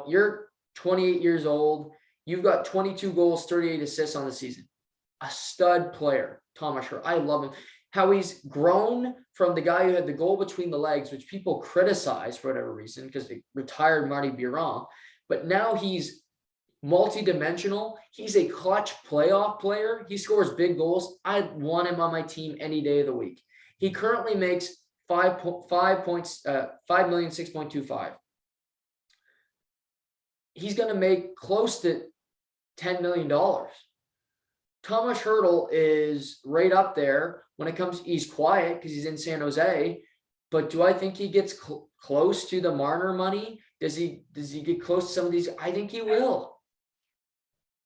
You're 28 years old. You've got 22 goals, 38 assists on the season. A stud player, Tomas Hertl. I love him. How he's grown from the guy who had the goal between the legs, which people criticize for whatever reason because they retired Marty Biron. But now he's multi-dimensional. He's a clutch playoff player. He scores big goals. I want him on my team any day of the week. He currently makes $5,006,250. He's going to make close to $10 million. Tomas Hertl is right up there when it comes. He's quiet because he's in San Jose, but do I think he gets close to the Marner money? Does he get close to some of these? I think he will.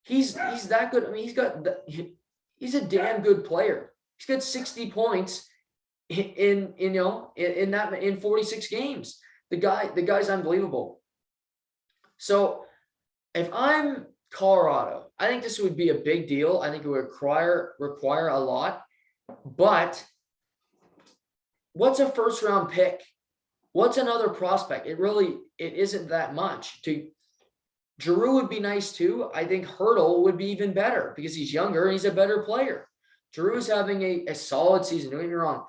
He's that good. I mean, he's a damn good player. He's got 60 points in 46 games. The guy's unbelievable. So if I'm Colorado, I think this would be a big deal. I think it would require a lot. But what's a first round pick? What's another prospect? It isn't that much. Giroux would be nice too. I think Hertl would be even better because he's younger and he's a better player. Giroux is having a solid season. Don't get me wrong.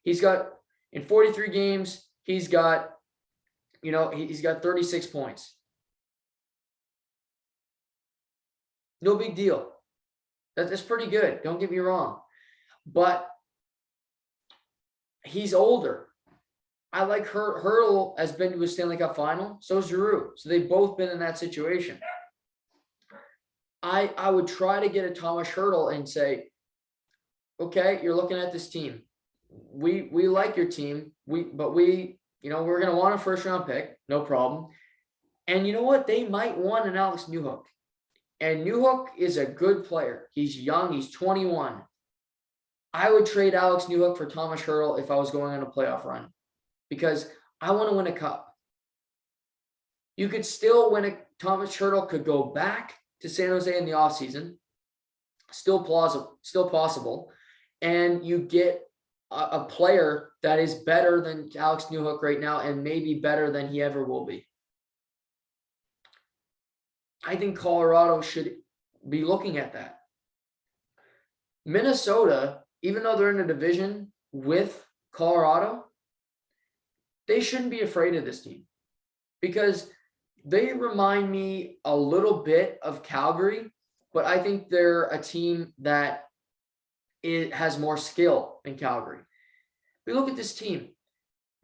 He's got in 43 games, he's got 36 points. No big deal. That's pretty good. Don't get me wrong. But he's older. I like Hertl has been to a Stanley Cup final. So is Giroux. So they've both been in that situation. I would try to get a Tomas Hertl and say, okay, you're looking at this team. We like your team. We're going to want a first round pick. No problem. And you know what? They might want an Alex Newhook. And Newhook is a good player. He's young. He's 21. I would trade Alex Newhook for Tomas Hertl if I was going on a playoff run because I want to win a cup. You could still win a Tomas Hertl could go back to San Jose in the offseason. Still possible. And you get a player that is better than Alex Newhook right now and maybe better than he ever will be. I think Colorado should be looking at that. Minnesota, even though they're in a division with Colorado, they shouldn't be afraid of this team because they remind me a little bit of Calgary, but I think they're a team that has more skill than Calgary. We look at this team.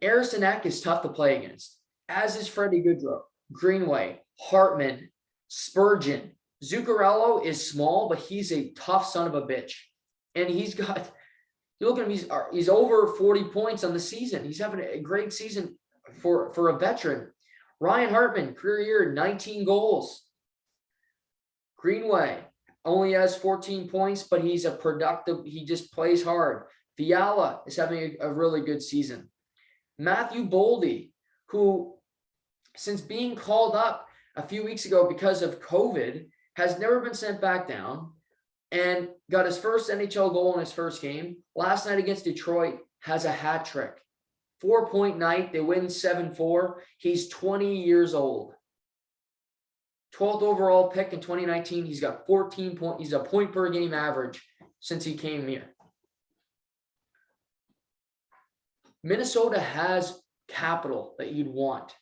Harrison Ek is tough to play against, as is Freddie Goodrow, Greenway, Hartman, Spurgeon. Zuccarello is small, but he's a tough son of a bitch. And he's got, you look at him, he's over 40 points on the season. He's having a great season for a veteran. Ryan Hartman, career year, 19 goals. Greenway only has 14 points, but he just plays hard. Fiala is having a really good season. Matthew Boldy, who since being called up a few weeks ago because of COVID, has never been sent back down and got his first NHL goal in his first game. Last night against Detroit, has a hat trick. 4-point night. They win 7-4. He's 20 years old. 12th overall pick in 2019. He's got 14 points. He's a point per game average since he came here. Minnesota has capital that you'd want.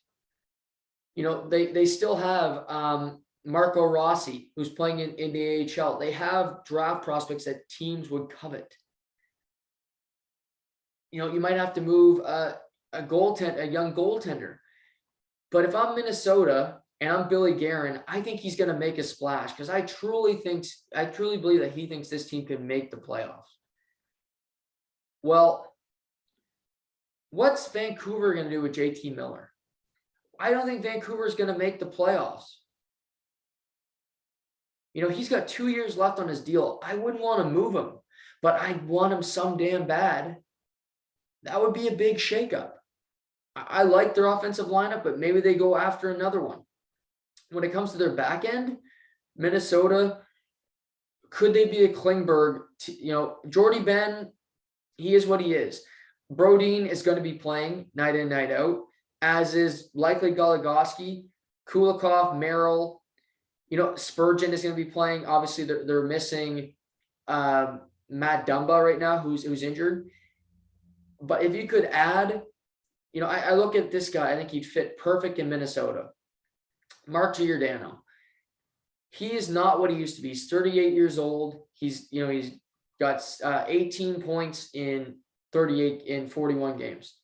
They still have Marco Rossi, who's playing in the AHL. They have draft prospects that teams would covet. You might have to move a young goaltender. But if I'm Minnesota and I'm Billy Guerin, I think he's going to make a splash because I truly believe that he thinks this team can make the playoffs. Well, what's Vancouver going to do with JT Miller? I don't think Vancouver is going to make the playoffs. He's got 2 years left on his deal. I wouldn't want to move him, but I'd want him some damn bad. That would be a big shakeup. I like their offensive lineup, but maybe they go after another one. When it comes to their back end, Minnesota, could they be a Klingberg? Jordy Ben, he is what he is. Brodin is going to be playing night in, night out, as is likely Goligoski. Kulikov, Merrill, Spurgeon is going to be playing. Obviously, they're missing Matt Dumba right now, who's injured. But if you could add, I look at this guy, I think he'd fit perfect in Minnesota. Mark Giordano. He is not what he used to be. He's 38 years old. He's got 18 points in 41 games.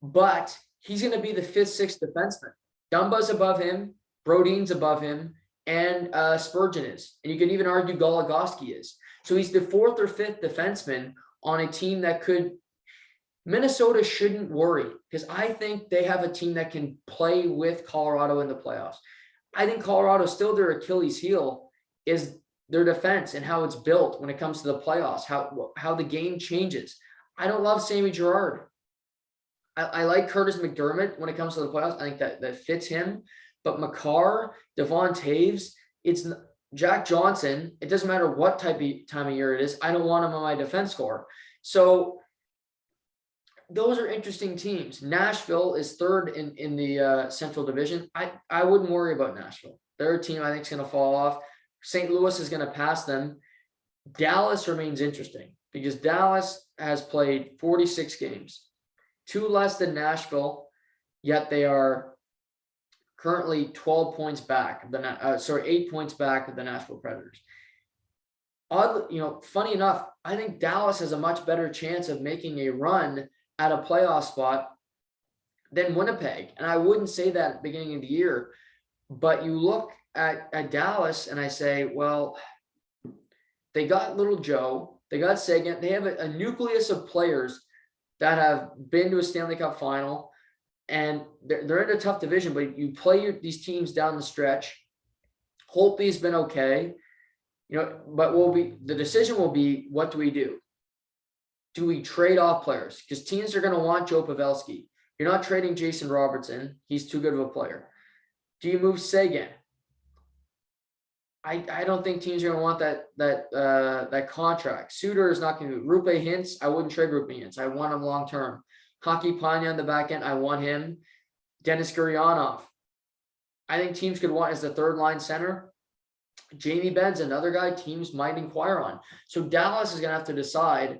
But he's going to be the 5th, 6th defenseman. Dumba's above him, Brodin's above him, and Spurgeon is. And you can even argue Goligoski is. So he's the 4th or 5th defenseman on a team that could – Minnesota shouldn't worry, because I think they have a team that can play with Colorado in the playoffs. I think Colorado, still their Achilles heel is their defense and how it's built when it comes to the playoffs, how the game changes. I don't love Sammy Girard. I like Curtis McDermott when it comes to the playoffs. I think that fits him. But Makar, Devon Taves, it's Jack Johnson. It doesn't matter what time of year it is. I don't want him on my defense score. So those are interesting teams. Nashville is 3rd in the Central Division. I wouldn't worry about Nashville. They're a team I think is going to fall off. St. Louis is going to pass them. Dallas remains interesting because Dallas has played 46 games. 2 less than Nashville, yet they are currently 12 points back. 8 points back of the Nashville Predators. Oddly, funny enough, I think Dallas has a much better chance of making a run at a playoff spot than Winnipeg. And I wouldn't say that at the beginning of the year, but you look at Dallas and I say, well, they got little Joe, they got Seguin, they have a nucleus of players that have been to a Stanley Cup final, and they're in a tough division, but you play these teams down the stretch. Holtby's been okay, but the decision will be, what do we do? Do we trade off players? Because teams are going to want Joe Pavelski. You're not trading Jason Robertson. He's too good of a player. Do you move Seguin? I don't think teams are going to want that contract. Suter is not going to do. Rupe Hintz, I wouldn't trade Rupe Hintz. I want him long term. Hockey Panya on the back end, I want him. Denis Gurianov, I think teams could want as the 3rd line center. Jamie Benn's another guy teams might inquire on. So Dallas is going to have to decide,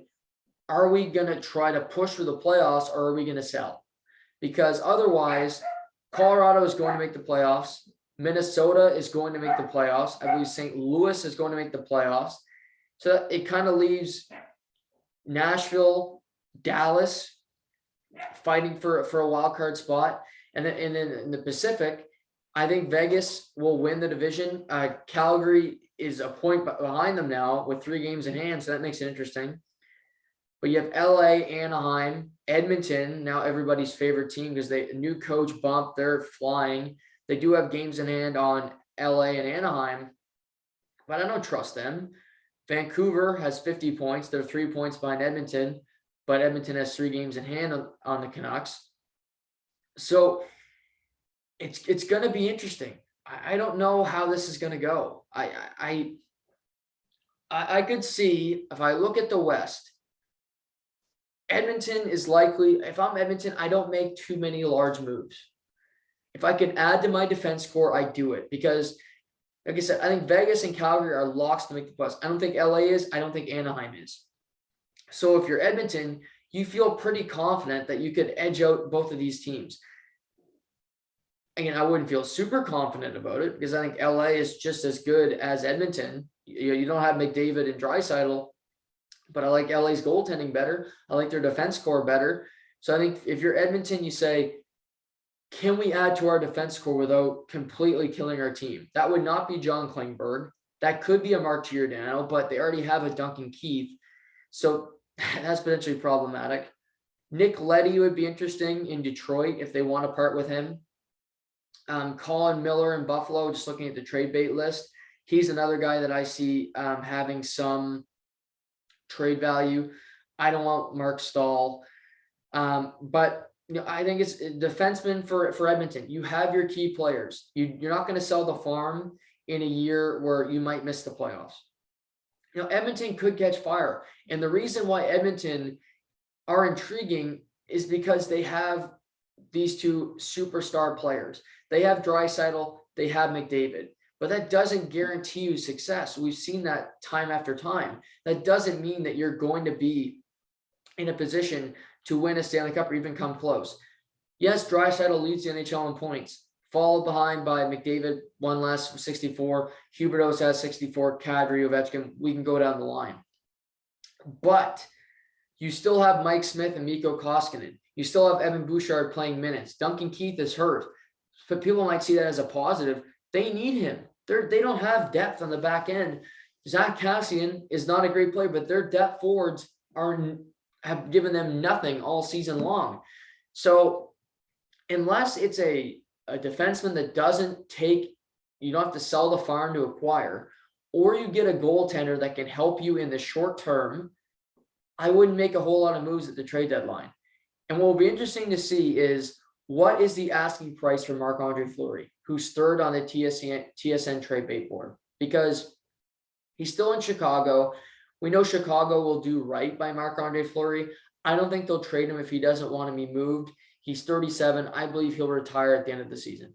are we going to try to push for the playoffs or are we going to sell? Because otherwise, Colorado is going to make the playoffs. Minnesota is going to make the playoffs. I believe St. Louis is going to make the playoffs. So it kind of leaves Nashville, Dallas fighting for a wild card spot. And then in the Pacific, I think Vegas will win the division. Calgary is a point behind them now with 3 games in hand, so that makes it interesting. But you have LA, Anaheim, Edmonton, now everybody's favorite team because they new coach bump, they're flying. They do have games in hand on LA and Anaheim, but I don't trust them. Vancouver has 50 points. They're 3 points behind Edmonton, but Edmonton has 3 games in hand on the Canucks. So it's going to be interesting. I don't know how this is going to go. I could see, if I look at the West, Edmonton is likely, if I'm Edmonton, I don't make too many large moves. If I can add to my defense core, I do it because, like I said, I think Vegas and Calgary are locks to make the playoffs. I don't think LA is. I don't think Anaheim is. So if you're Edmonton, you feel pretty confident that you could edge out both of these teams. Again, I wouldn't feel super confident about it because I think LA is just as good as Edmonton. You don't have McDavid and Draisaitl, but I like LA's goaltending better. I like their defense core better. So I think if you're Edmonton, you say, can we add to our defense core without completely killing our team? That would not be John Klingberg. That could be a Mark Giordano, but they already have a Duncan Keith. So that's potentially problematic. Nick Leddy would be interesting in Detroit if they want to part with him. Colin Miller in Buffalo, just looking at the trade bait list. He's another guy that I see having some trade value. I don't want Mark Stahl. But I think it's defenseman for Edmonton. You have your key players. You're not going to sell the farm in a year where you might miss the playoffs. Edmonton could catch fire. And the reason why Edmonton are intriguing is because they have these two superstar players. They have Draisaitl, they have McDavid, but that doesn't guarantee you success. We've seen that time after time. That doesn't mean that you're going to be in a position to win a Stanley Cup or even come close. Yes, Draisaitl leads the NHL in points, followed behind by McDavid, one less, 64. Huberdeau has 64, Kadri, Ovechkin. We can go down the line. But you still have Mike Smith and Mikko Koskinen. You still have Evan Bouchard playing minutes. Duncan Keith is hurt. But people might see that as a positive. They need him. They don't have depth on the back end. Zach Kassian is not a great player, but their depth forwards have given them nothing all season long. So unless it's a defenseman that doesn't take, you don't have to sell the farm to acquire, or you get a goaltender that can help you in the short term, I wouldn't make a whole lot of moves at the trade deadline. And what will be interesting to see is what is the asking price for Marc-Andre Fleury, who's third on the TSN trade bait board, because he's still in Chicago. We know Chicago will do right by Marc-Andre Fleury. I don't think they'll trade him if he doesn't want to be moved. He's 37. I believe he'll retire at the end of the season.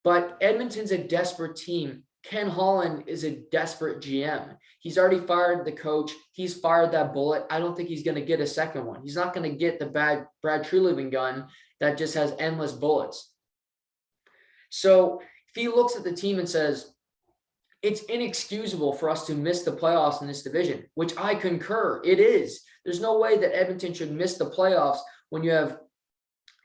But Edmonton's a desperate team. Ken Holland is a desperate GM. He's already fired the coach. He's fired that bullet. I don't think he's going to get a second one. He's not going to get the bad Brad Treliving gun that just has endless bullets. So if he looks at the team and says, it's inexcusable for us to miss the playoffs in this division, which I concur. It is. There's no way that Edmonton should miss the playoffs when you have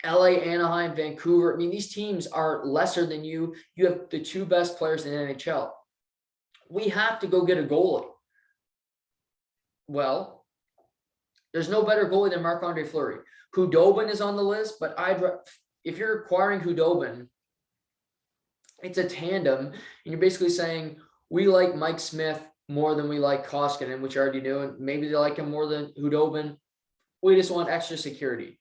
LA, Anaheim, Vancouver. I mean, these teams are lesser than you. You have the two best players in the NHL. We have to go get a goalie. Well, there's no better goalie than Marc-Andre Fleury. Hudobin is on the list, but if you're acquiring Hudobin, it's a tandem, and you're basically saying, we like Mike Smith more than we like Koskinen, which I already knew, and maybe they like him more than Hudobin. We just want extra security.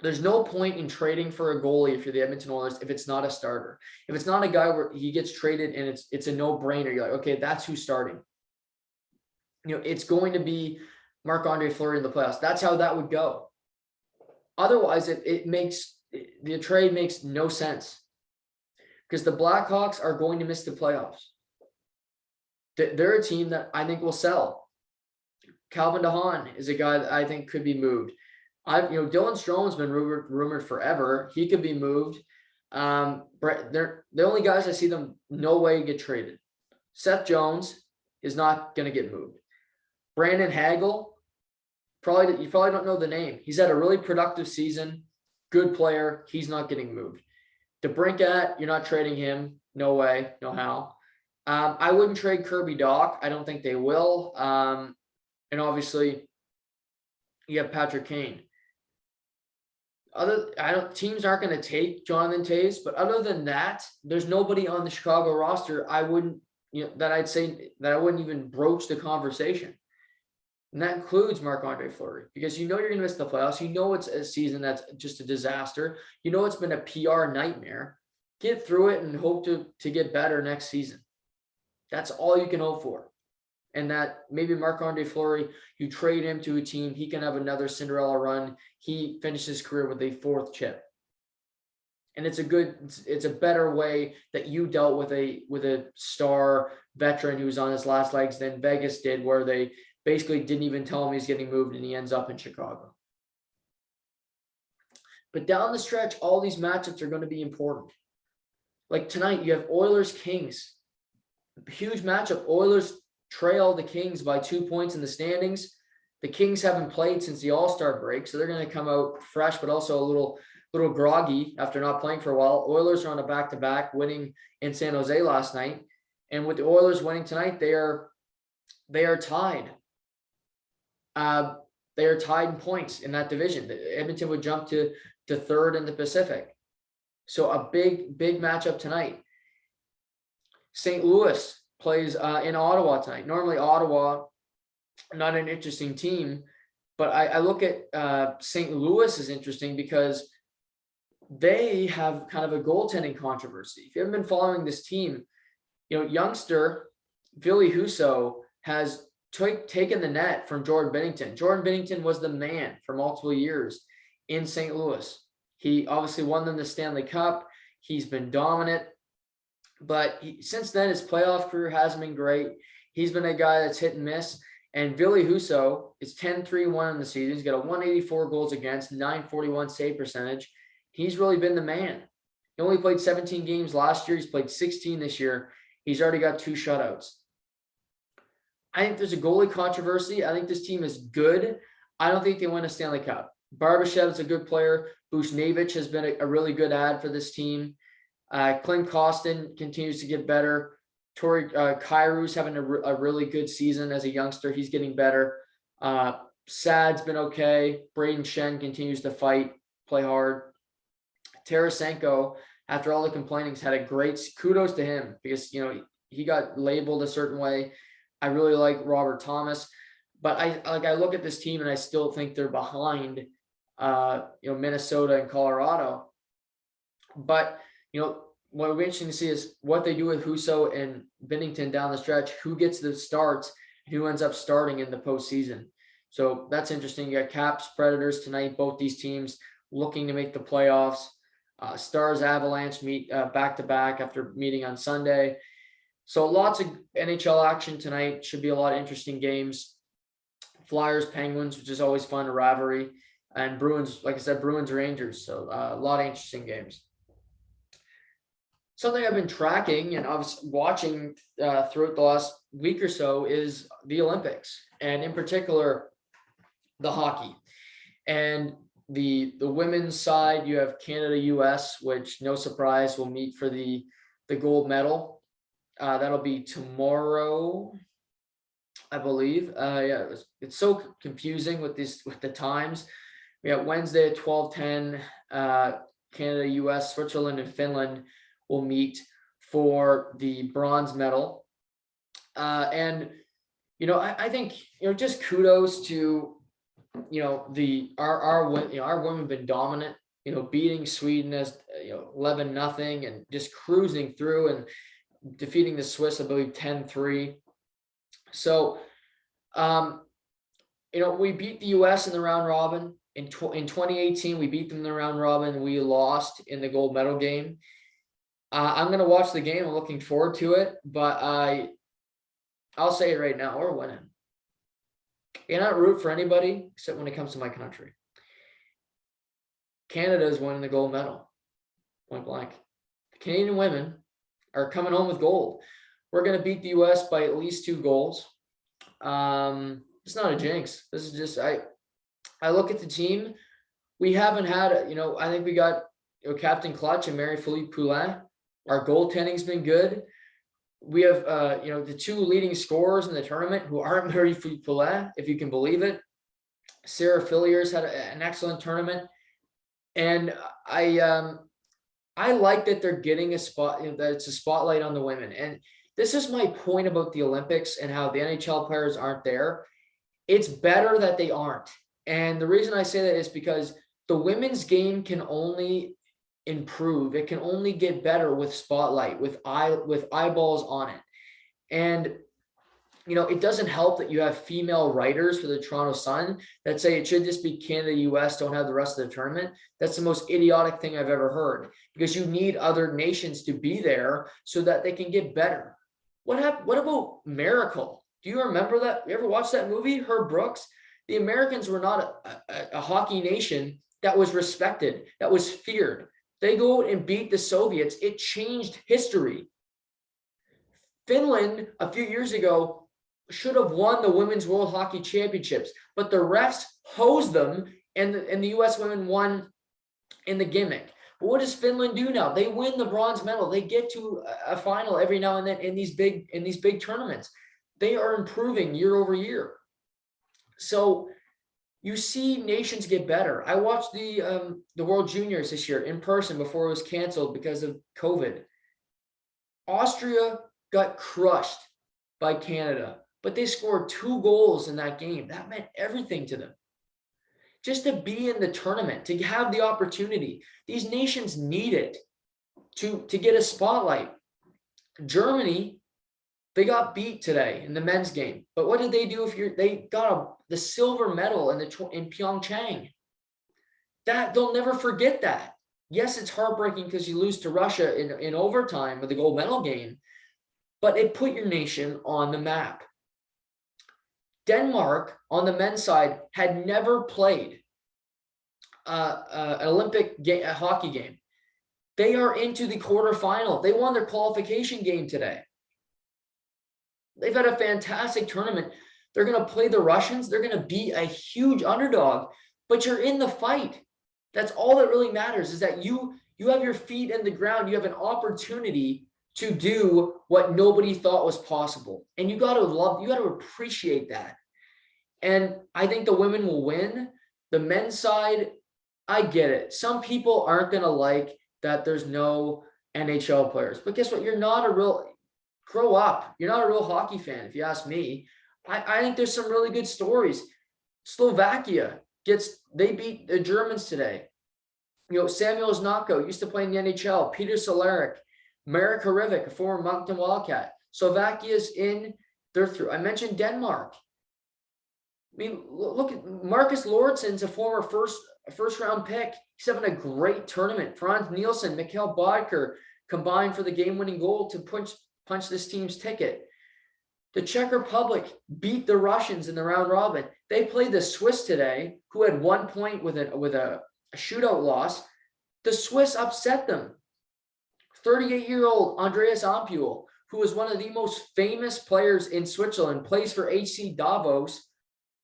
There's no point in trading for a goalie if you're the Edmonton Oilers if it's not a starter. If it's not a guy where he gets traded and it's a no-brainer, you're like, okay, that's who's starting. It's going to be Marc-Andre Fleury in the playoffs. That's how that would go. Otherwise, the trade makes no sense, because the Blackhawks are going to miss the playoffs. They're a team that I think will sell. Calvin DeHaan is a guy that I think could be moved. Dylan Strome's been rumored forever. He could be moved. They're the only guys I see them no way get traded. Seth Jones is not going to get moved. Brandon Hagel, you probably don't know the name. He's had a really productive season. Good player. He's not getting moved. DeBrincat, you're not trading him. No way. No how. I wouldn't trade Kirby Dach. I don't think they will. And obviously, you have Patrick Kane. Teams aren't going to take Jonathan Toews, but other than that, there's nobody on the Chicago roster I wouldn't even broach the conversation. And that includes Marc-Andre Fleury, because you're going to miss the playoffs. It's a season that's just a disaster. It's been a PR nightmare. Get through it and hope to get better next season. That's all you can hope for. And that maybe Marc-Andre Fleury, you trade him to a team, he can have another Cinderella run. He finishes his career with a fourth chip. And it's a better way that you dealt with a star veteran who's on his last legs than Vegas did, where they basically didn't even tell him he's getting moved and he ends up in Chicago. But down the stretch, all these matchups are going to be important. Like tonight, you have Oilers-Kings. Huge matchup. Oilers trail the Kings by 2 points in the standings. The Kings haven't played since the All-Star break, so they're going to come out fresh, but also a little groggy after not playing for a while. Oilers are on a back-to-back, winning in San Jose last night. And with the Oilers winning tonight, they are tied. They are tied in points in that division. Edmonton would jump to third in the Pacific. So a big matchup tonight. St. Louis plays in Ottawa tonight. Normally Ottawa, not an interesting team, but I look at St. Louis as interesting because they have kind of a goaltending controversy. If you haven't been following this team, youngster Ville Husso has taken the net from Jordan Binnington. Jordan Binnington was the man for multiple years. in St. Louis. He obviously won them the Stanley Cup. He's been dominant, but since then his playoff career hasn't been great. He's been a guy that's hit and miss. And Billy Husso is 10-3-1 in the season. He's got a 184 goals against, 941 save percentage. He's really been the man. He only played 17 games last year. He's played 16 this year. He's already got 2 shutouts. I think there's a goalie controversy. I think this team is good. I don't think they win a Stanley Cup. Barbashev is a good player. Buchnevich has been a really good ad for this team. Clint Costin continues to get better. Tori Kairu's having a really good season as a youngster. He's getting better. Sad's been okay. Braden Shen continues to fight, play hard. Tarasenko, after all the complainings, had a great kudos to him because, he got labeled a certain way. I really like Robert Thomas, but I look at this team and I still think they're behind, Minnesota and Colorado. But, what will be interesting to see is what they do with Husso and Binnington down the stretch, who gets the starts, who ends up starting in the postseason. So that's interesting. You got Caps, Predators tonight, both these teams looking to make the playoffs. Stars, Avalanche meet back-to-back after meeting on Sunday. So lots of NHL action tonight. Should be a lot of interesting games. Flyers, Penguins, which is always fun, a rivalry. And Bruins, like I said, Bruins, Rangers. So a lot of interesting games. Something I've been tracking and I was watching throughout the last week or so is the Olympics, and in particular, the hockey. And the women's side, you have Canada, US, which no surprise will meet for the gold medal. That'll be tomorrow, I believe. It's so confusing with the times. We have Wednesday at 12:10. Canada, US, Switzerland, and Finland will meet for the bronze medal. I think, just kudos to, our women have been dominant, beating Sweden as, 11-0 and just cruising through and defeating the Swiss, I believe 10-3. So, we beat the US in the round robin. In 2018, we beat them in the round robin. We lost in the gold medal game. I'm going to watch the game. I'm looking forward to it, but I'll say it right now. We're winning. You cannot root for anybody except when it comes to my country. Canada is winning the gold medal. Point blank. The Canadian women are coming home with gold. We're going to beat the US by at least 2 goals. It's not a jinx. This is just, I look at the team. We haven't had, I think we got Captain Clutch and Marie-Philippe Poulin. Our goaltending's been good. We have, the 2 leading scorers in the tournament who aren't Marie-Philippe Poulin, if you can believe it. Sarah Filliers had an excellent tournament. And I like that they're getting a spot, that it's a spotlight on the women. And this is my point about the Olympics and how the NHL players aren't there. It's better that they aren't. And the reason I say that is because the women's game can only improve. It can only get better with spotlight, with eyeballs on it. And, it doesn't help that you have female writers for the Toronto Sun that say it should just be Canada, US, don't have the rest of the tournament. That's the most idiotic thing I've ever heard, because you need other nations to be there so that they can get better. What about Miracle? Do you remember that? You ever watch that movie, Herb Brooks? The Americans were not a hockey nation that was respected, that was feared. They go out and beat the Soviets. It changed history. Finland, a few years ago, should have won the Women's World Hockey Championships, but the refs hosed them, and the US women won in the gimmick. But what does Finland do now? They win the bronze medal. They get to a final every now and then in these big tournaments. They are improving year over year. So you see nations get better. I watched the World Juniors this year in person before it was canceled because of COVID. Austria got crushed by Canada, but they scored 2 goals in that game. That meant everything to them. Just to be in the tournament, to have the opportunity. These nations need it to get a spotlight. Germany, they got beat today in the men's game. But what did they do? They got the silver medal in Pyeongchang. that they'll never forget that. Yes, it's heartbreaking because you lose to Russia in overtime with the gold medal game, but it put your nation on the map. Denmark on the men's side had never played an Olympic hockey game. They are into the quarterfinal. They won their qualification game today. They've had a fantastic tournament. They're going to play the Russians. They're going to be a huge underdog, but you're in the fight. That's all that really matters, is that you have your feet in the ground. You have an opportunity to do what nobody thought was possible. And you got to appreciate that. And I think the women will win. The men's side, I get it. Some people aren't going to like that there's no NHL players, but guess what? Grow up. You're not a real hockey fan, if you ask me. I think there's some really good stories. Slovakia they beat the Germans today. Samuel Znako used to play in the NHL. Peter Cehlarik, Marek Harivik, a former Moncton Wildcat. Slovakia's in, they're through. I mentioned Denmark. I mean, look at Marcus Lauritsen's a former first round pick. He's having a great tournament. Franz Nielsen, Mikhail Bodker combined for the game-winning goal to punch this team's ticket. The Czech Republic beat the Russians in the round robin. They played the Swiss today, who had 1 point with a shootout loss. The Swiss upset them. 38-year-old Andreas Ampuel, who is one of the most famous players in Switzerland, plays for HC Davos,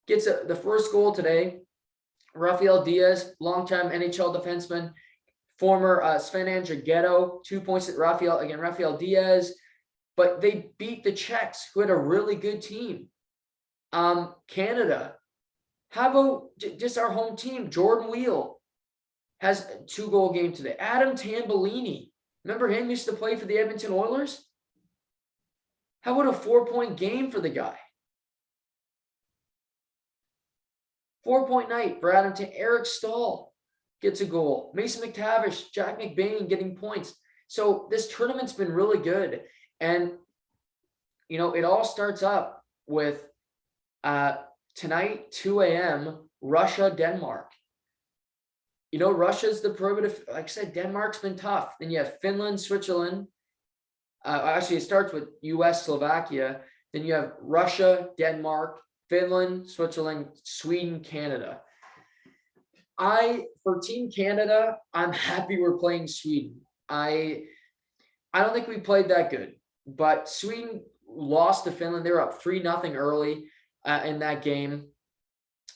gets the first goal today. Rafael Diaz, longtime NHL defenseman, former Sven Andrighetto, 2 points at Rafael Diaz. But they beat the Czechs, who had a really good team. Canada. How about just our home team? Jordan Wheel has a 2-goal game today. Adam Tambellini. Remember him? Used to play for the Edmonton Oilers. How about a 4-point game for the guy? 4-point night for Adam. Eric Stahl gets a goal. Mason McTavish, Jack McBain getting points. So this tournament's been really good. And, it all starts up with tonight, 2 a.m., Russia, Denmark. Russia's the prohibitive. Like I said, Denmark's been tough. Then you have Finland, Switzerland. Actually, it starts with U.S., Slovakia. Then you have Russia, Denmark, Finland, Switzerland, Sweden, Canada. For Team Canada, I'm happy we're playing Sweden. I don't think we played that good, but Sweden lost to Finland. They were up 3-0 early in that game.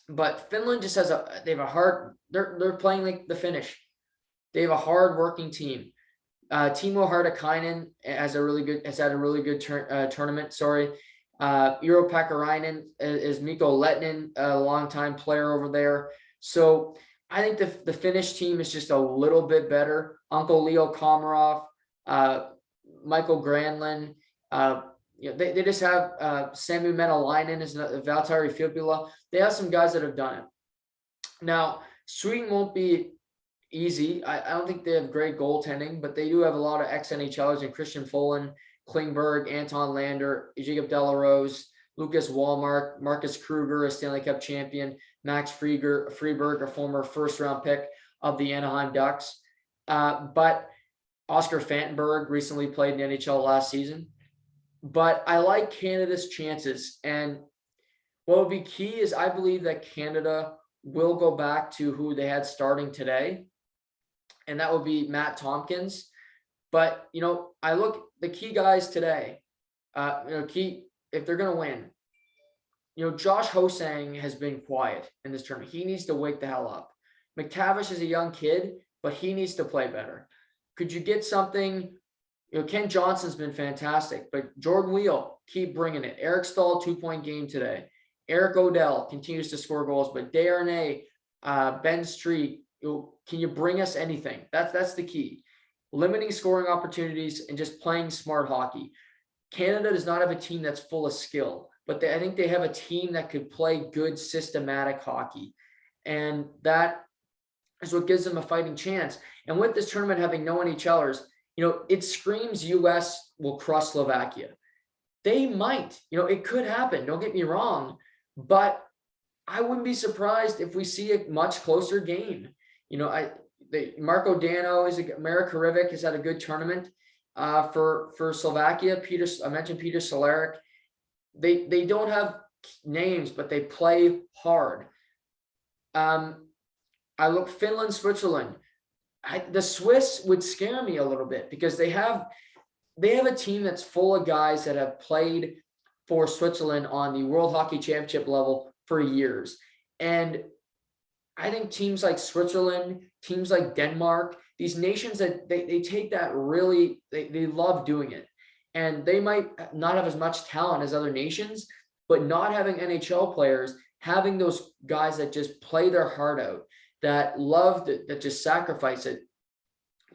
But Finland just they're playing like the Finnish. They have a hard-working team. Timo Hartikainen has had a really good tournament. Sorry. Eero Pakarainen is Mikko Lehtinen, a longtime player over there. So I think the Finnish team is just a little bit better. Uncle Leo Komarov, Michael Granlund, they just have Samu Metalainen as Valtteri Filppula. They have some guys that have done it. Now, Sweden won't be easy. I don't think they have great goaltending, but they do have a lot of ex-NHLers in Christian Folin, Klingberg, Anton Lander, Jacob Delarose, Lucas Wallmark, Marcus Kruger, a Stanley Cup champion, Max Freeberg, a former first-round pick of the Anaheim Ducks. But Oscar Fantenberg recently played in the NHL last season. But I like Canada's chances. And what would be key is I believe that Canada will go back to who they had starting today. And that would be Matt Tompkins. But, I look the key guys today, if they're going to win, Josh Hosang has been quiet in this tournament. He needs to wake the hell up. McTavish is a young kid, but he needs to play better. Could you get something? Ken Johnson's been fantastic, but Jordan Wheel, keep bringing it. Eric Stahl, 2-point game today. Eric Odell continues to score goals, but Desharnais, Ben Street, can you bring us anything? That's the key. Limiting scoring opportunities and just playing smart hockey. Canada does not have a team that's full of skill, but I think they have a team that could play good systematic hockey. And that is what gives them a fighting chance. And with this tournament having no NHLers, it screams US will crush Slovakia. They might, it could happen. Don't get me wrong, but I wouldn't be surprised if we see a much closer game. Marco Dano Marek Hrivic has had a good tournament for Slovakia. I mentioned Peter Solaric. They don't have names, but they play hard. I look Finland, Switzerland. The Swiss would scare me a little bit because they have a team that's full of guys that have played for Switzerland on the World Hockey Championship level for years. And I think teams like Switzerland, teams like Denmark, these nations that they take that really, they love doing it. And they might not have as much talent as other nations, but not having NHL players, having those guys that just play their heart out, that love, that just sacrifice it,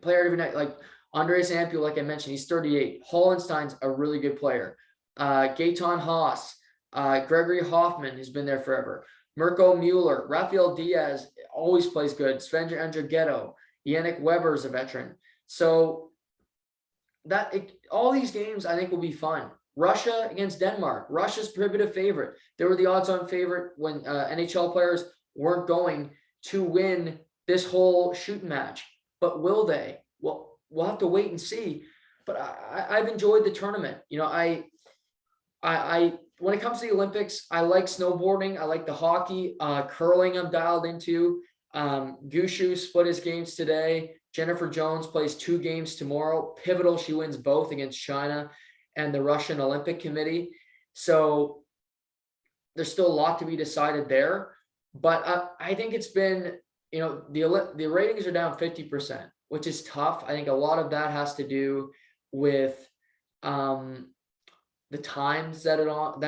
player every night, like Andreas Ampio, like I mentioned, he's 38. Hollenstein's a really good player. Gaetan Haas, Gregory Hoffman has been there forever. Mirko Mueller, Rafael Diaz always plays good. Sven Andrighetto, Yannick Weber is a veteran. So all these games I think will be fun. Russia against Denmark. Russia's prohibitive favorite. They were the odds-on favorite when NHL players weren't going to win this whole shooting match. But will they? Well, we'll have to wait and see. But I've enjoyed the tournament. I when it comes to the Olympics, I like snowboarding. I like the hockey. Curling I'm dialed into. Gushu split his games today. Jennifer Jones plays 2 games tomorrow. Pivotal, she wins both against China and the Russian Olympic Committee. So there's still a lot to be decided there. But I think it's been, the ratings are down 50%, which is tough. I think a lot of that has to do with the times that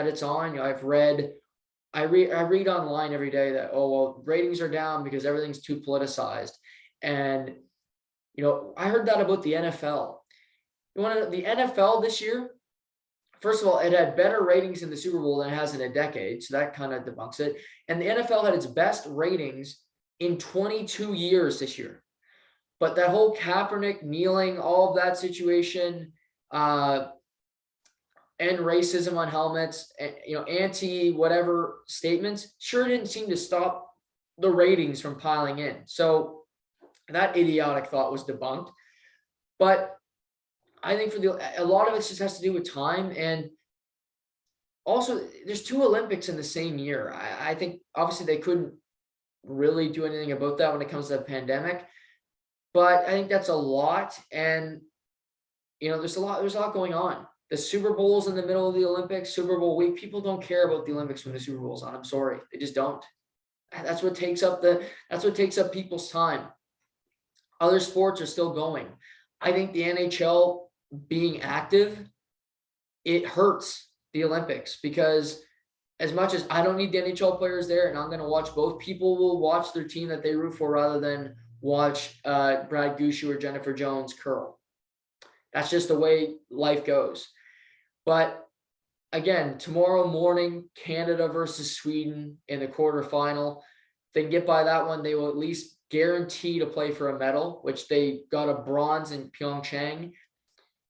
it's on. I read online every day that, ratings are down because everything's too politicized. And, I heard that about the NFL. The NFL this year, first of all, it had better ratings in the Super Bowl than it has in a decade. So that kind of debunks it. And the NFL had its best ratings in 22 years this year. But that whole Kaepernick kneeling, all of that situation, and racism on helmets, anti whatever statements sure didn't seem to stop the ratings from piling in. So that idiotic thought was debunked. But I think a lot of it just has to do with time. And also there's 2 Olympics in the same year. I think obviously they couldn't really do anything about that when it comes to the pandemic, but I think that's a lot. And, there's a lot going on. The Super Bowl's in the middle of the Olympics, Super Bowl week. People don't care about the Olympics when the Super Bowl's on. I'm sorry. They just don't. That's what takes up people's time. Other sports are still going. I think the NHL being active, it hurts the Olympics, because as much as I don't need the NHL players there and I'm going to watch both, people will watch their team that they root for rather than watch Brad Gushu or Jennifer Jones curl. That's just the way life goes. But again, tomorrow morning, Canada versus Sweden in the quarterfinal. If they can get by that one, they will at least guarantee to play for a medal, which they got a bronze in Pyeongchang.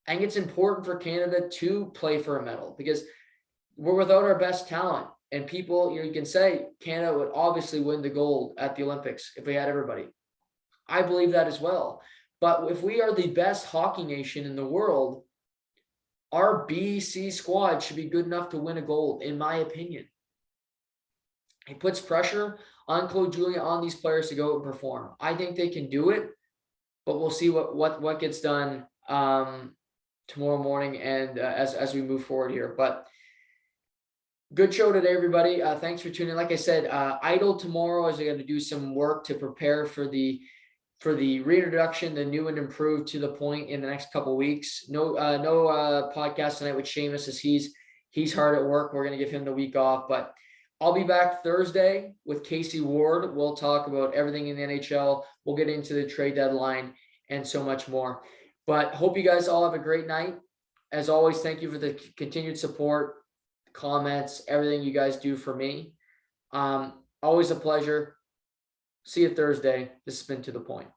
I think it's important for Canada to play for a medal because we're without our best talent. And people, you can say Canada would obviously win the gold at the Olympics if we had everybody. I believe that as well. But if we are the best hockey nation in the world, our BC squad should be good enough to win a gold, in my opinion. It puts pressure on Claude Julien, on these players to go and perform. I think they can do it, but we'll see what gets done tomorrow morning and as we move forward here. But good show today, everybody. Thanks for tuning in. Like I said, idle tomorrow as I got to do some work to prepare for the reintroduction, the new and improved To The Point in the next couple of weeks. No podcast tonight with Seamus as he's hard at work. We're going to give him the week off, but I'll be back Thursday with Casey Ward. We'll talk about everything in the NHL. We'll get into the trade deadline and so much more. But hope you guys all have a great night. As always, thank you for the continued support, comments, everything you guys do for me. Always a pleasure. See you Thursday. This has been To The Point.